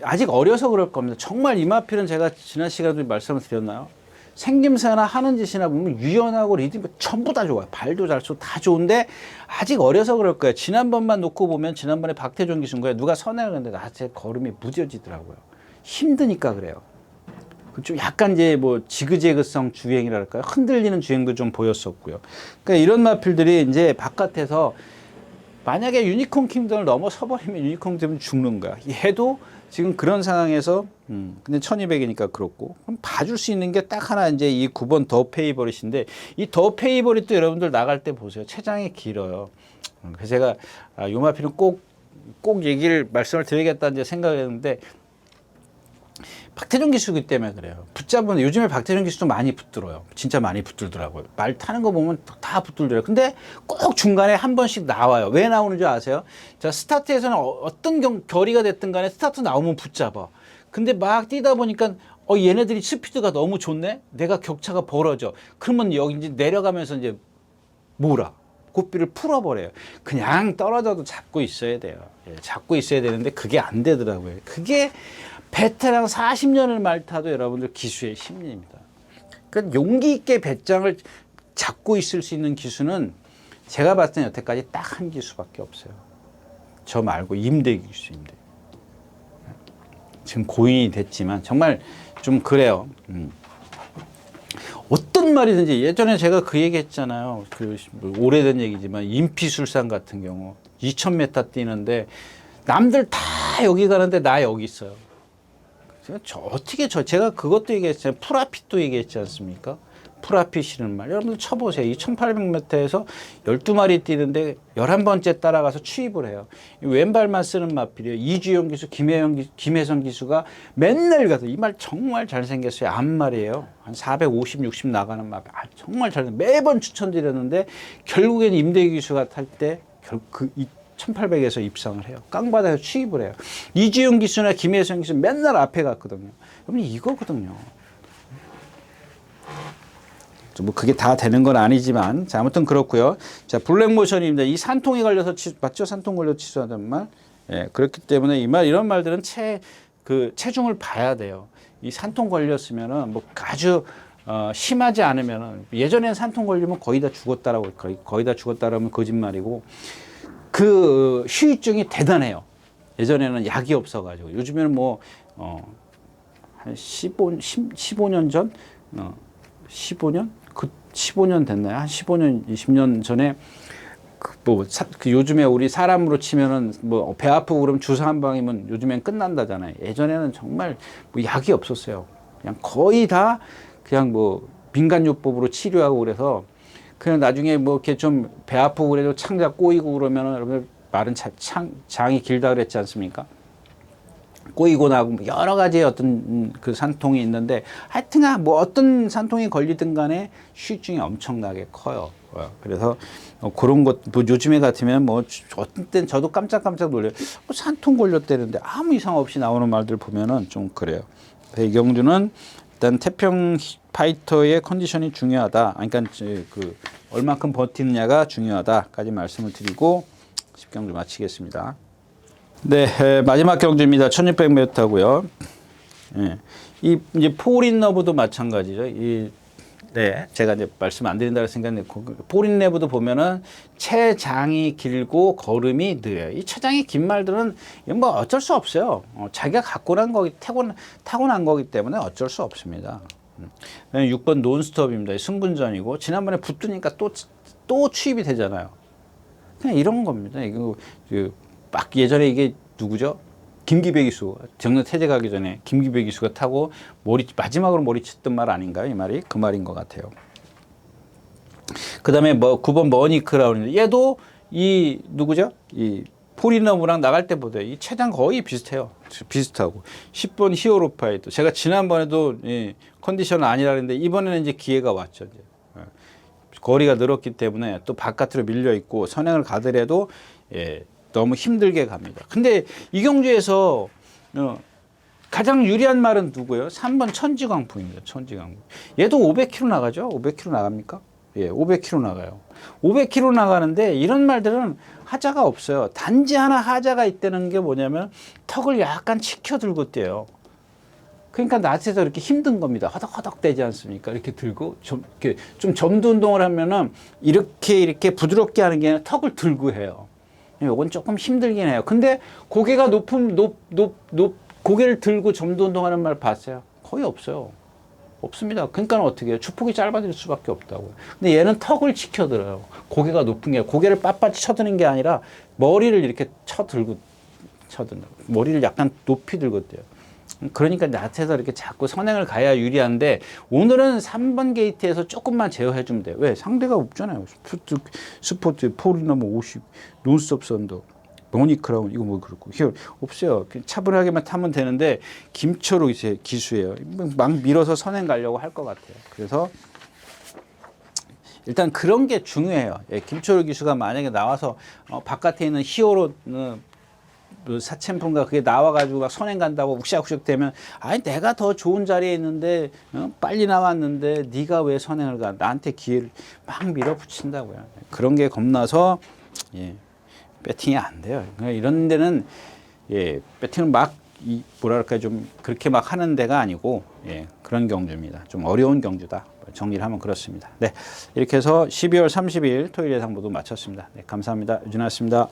아직 어려서 그럴 겁니다. 정말 이마필은 제가 지난 시간에 말씀을 드렸나요? 생김새나 하는 짓이나 보면 유연하고 리듬 전부 다 좋아요. 발도 잘 쏘고 다 좋은데 아직 어려서 그럴 거예요. 지난번만 놓고 보면 지난번에 박태종 기수인 누가 선행을 했는데 제 걸음이 무뎌지더라고요. 힘드니까 그래요. 좀 약간 이제 뭐 지그재그성 주행이랄까요? 흔들리는 주행도 좀 보였었고요. 그러니까 이런 마필들이 이제 바깥에서 만약에 유니콘 킹덤을 넘어서 버리면 유니콘 킹덤은 죽는 거야. 얘도 지금 그런 상황에서 근데 1200이니까 그렇고 그럼 봐줄 수 있는 게 딱 하나 이제 이 9번 더 페이버릿인데 이 더 페이버릿도 여러분들 나갈 때 보세요. 체장이 길어요. 그래서 제가 요 마필은 꼭 말씀을 드리겠다 이제 생각을 했는데 박태종 기수기 때문에 그래요. 붙잡으면 요즘에 박태종 기수도 많이 붙들어요. 진짜 많이 붙들더라고요. 말 타는 거 보면 다 붙들더라고요. 근데 꼭 중간에 한 번씩 나와요. 왜 나오는 줄 아세요? 자, 스타트에서는 어떤 결의가 됐든 간에 스타트 나오면 붙잡아. 근데 막 뛰다 보니까 얘네들이 스피드가 너무 좋네? 내가 격차가 벌어져. 그러면 여기 이제 내려가면서 이제 몰아. 고삐를 풀어버려요. 그냥 떨어져도 잡고 있어야 돼요. 예, 잡고 있어야 되는데 그게 안 되더라고요. 그게 베테랑 40년을 말타도 여러분들 기수의 심리입니다. 그러니까 용기 있게 배짱을 잡고 있을 수 있는 기수는 제가 봤을 때 여태까지 딱 한 기수밖에 없어요. 저 말고 임대기 기수인데. 지금 고인이 됐지만 정말 좀 그래요. 어떤 말이든지 예전에 제가 그 얘기 했잖아요. 오래된 얘기지만 임피술상 같은 경우 2000m 뛰는데 남들 다 여기 가는데 나 여기 있어요. 제가 그것도 얘기했잖아요. 프라핏도 얘기했지 않습니까? 프라핏이라는 말. 여러분들 쳐보세요. 이 1800m에서 12마리 뛰는데 11번째 따라가서 취입을 해요. 왼발만 쓰는 마필이에요. 이주영 기수, 김혜성 기수가 맨날 가서 이 말 정말 잘생겼어요. 앞말이에요. 한 450, 60 나가는 마필. 정말 매번 추천드렸는데 결국엔 임대기 기수가 탈 때 1800에서 입상을 해요. 깡바닥에서 취입을 해요. 이주영 기수나 김혜성 기수 맨날 앞에 갔거든요. 여러분 이거거든요. 뭐 그게 다 되는 건 아니지만 자 아무튼 그렇고요. 자 블랙모션입니다. 이 산통에 걸려서 맞죠? 산통 걸려 취소하는 말. 예, 그렇기 때문에 이런 말들은 체중을 봐야 돼요. 이 산통 걸렸으면은 뭐 아주 심하지 않으면은 예전엔 산통 걸리면 거의 다 죽었다라고 거의 다 죽었다라면 거짓말이고 그 후유증이 대단해요. 예전에는 약이 없어가지고 요즘에는 뭐 한 15년 전 15년? 15년 됐나요? 한 15년, 20년 전에 요즘에 우리 사람으로 치면은 뭐 배 아프고 그러면 주사 한 방이면 요즘엔 끝난다잖아요. 예전에는 정말 뭐 약이 없었어요. 그냥 거의 다 그냥 뭐 민간요법으로 치료하고 그래서 그냥 나중에 뭐 이렇게 좀 배 아프고 그래도 창자 꼬이고 그러면은 여러분 말은 장이 길다 그랬지 않습니까? 꼬이고 나고 여러 가지의 어떤 그 산통이 있는데 하여튼 뭐 어떤 산통이 걸리든 간에 후유증이 엄청나게 커요. 그래서 그런 것 뭐 요즘에 같으면 뭐 어떤 땐 저도 깜짝 놀래요. 뭐 산통 걸렸다는데 아무 이상 없이 나오는 말들 보면은 좀 그래요. 배경주는 일단 태평 파이터의 컨디션이 중요하다. 그러니까 그 얼만큼 버티느냐가 중요하다까지 말씀을 드리고 10경주 마치겠습니다. 네, 마지막 경주입니다. 1600m고요. 예. 이제 폴인러브도 마찬가지죠. 네, 제가 이제 말씀 안 드린다고 생각했는데 폴인러브도 보면은 체장이 길고 걸음이 느려요. 이 체장이 긴 말들은 뭐 어쩔 수 없어요. 자기가 갖고 난 거기 타고난 거기 때문에 어쩔 수 없습니다. 6번 논스톱입니다. 승분전이고 지난번에 붙으니까 또 취입이 되잖아요. 그냥 이런 겁니다. 이거 막 예전에 이게 누구죠? 김기배 기수 정년 퇴직하기 전에 김기배 기수가 타고 마지막으로 머리쳤던 말 아닌가요? 이 말이 그 말인 것 같아요. 그 다음에 뭐 9번 머니크라운드 얘도 이 누구죠? 이 포리너무랑 나갈 때보다 이 최장 거의 비슷해요. 비슷하고 10번 히어로파이도 제가 지난번에도 컨디션은 아니라 그랬는데 이번에는 이제 기회가 왔죠. 이제. 거리가 늘었기 때문에 또 바깥으로 밀려 있고 선행을 가더라도 너무 힘들게 갑니다. 근데 이 경주에서 가장 유리한 말은 누구예요? 3번 천지광풍입니다. 천지광풍. 얘도 500km 나가죠? 500km 나갑니까? 예, 500km 나가요. 500km 나가는데 이런 말들은 하자가 없어요. 단지 하나 하자가 있다는 게 뭐냐면 턱을 약간 치켜들고 떼요. 그러니까 낮에서 이렇게 힘든 겁니다. 허덕허덕 되지 않습니까? 이렇게 들고 이렇게 좀 점도 운동을 하면은 이렇게 부드럽게 하는 게 아니라 턱을 들고 해요. 이건 조금 힘들긴 해요. 근데 고개가 고개를 들고 점도 운동하는 말 봤어요? 거의 없어요. 없습니다. 그러니까 어떻게 해요? 축복이 짧아질 수밖에 없다고요. 근데 얘는 턱을 치켜들어요. 고개가 높은 게 고개를 빳빳이 쳐드는 게 아니라 머리를 이렇게 쳐든다. 머리를 약간 높이 들고 떼요. 그러니까 낮에서 이렇게 자꾸 선행을 가야 유리한데 오늘은 3번 게이트에서 조금만 제어해 주면 돼요. 왜? 상대가 없잖아요. 스포트 포리너머 50 논스톱 선더 모니크라운 이거 뭐 그렇고 히어 없어요. 차분하게만 타면 되는데 김초록 이제 기수예요. 막 밀어서 선행 가려고 할 것 같아요. 그래서 일단 그런 게 중요해요. 김초록 기수가 만약에 나와서 바깥에 있는 히어로 사챔프인가 그게 나와가지고 막 선행 간다고 욱샥욱샥 되면 아니 내가 더 좋은 자리에 있는데 빨리 나왔는데 네가 왜 선행을 가? 나한테 기회를 막 밀어붙인다고요. 그런 게 겁나서 배팅이 안 돼요. 그러니까 이런 데는 배팅을 막 뭐랄까 좀 그렇게 막 하는 데가 아니고 그런 경주입니다. 좀 어려운 경주다. 정리를 하면 그렇습니다. 네, 이렇게 해서 12월 30일 토요일 예상 모두 마쳤습니다. 네, 감사합니다. 유진아였습니다.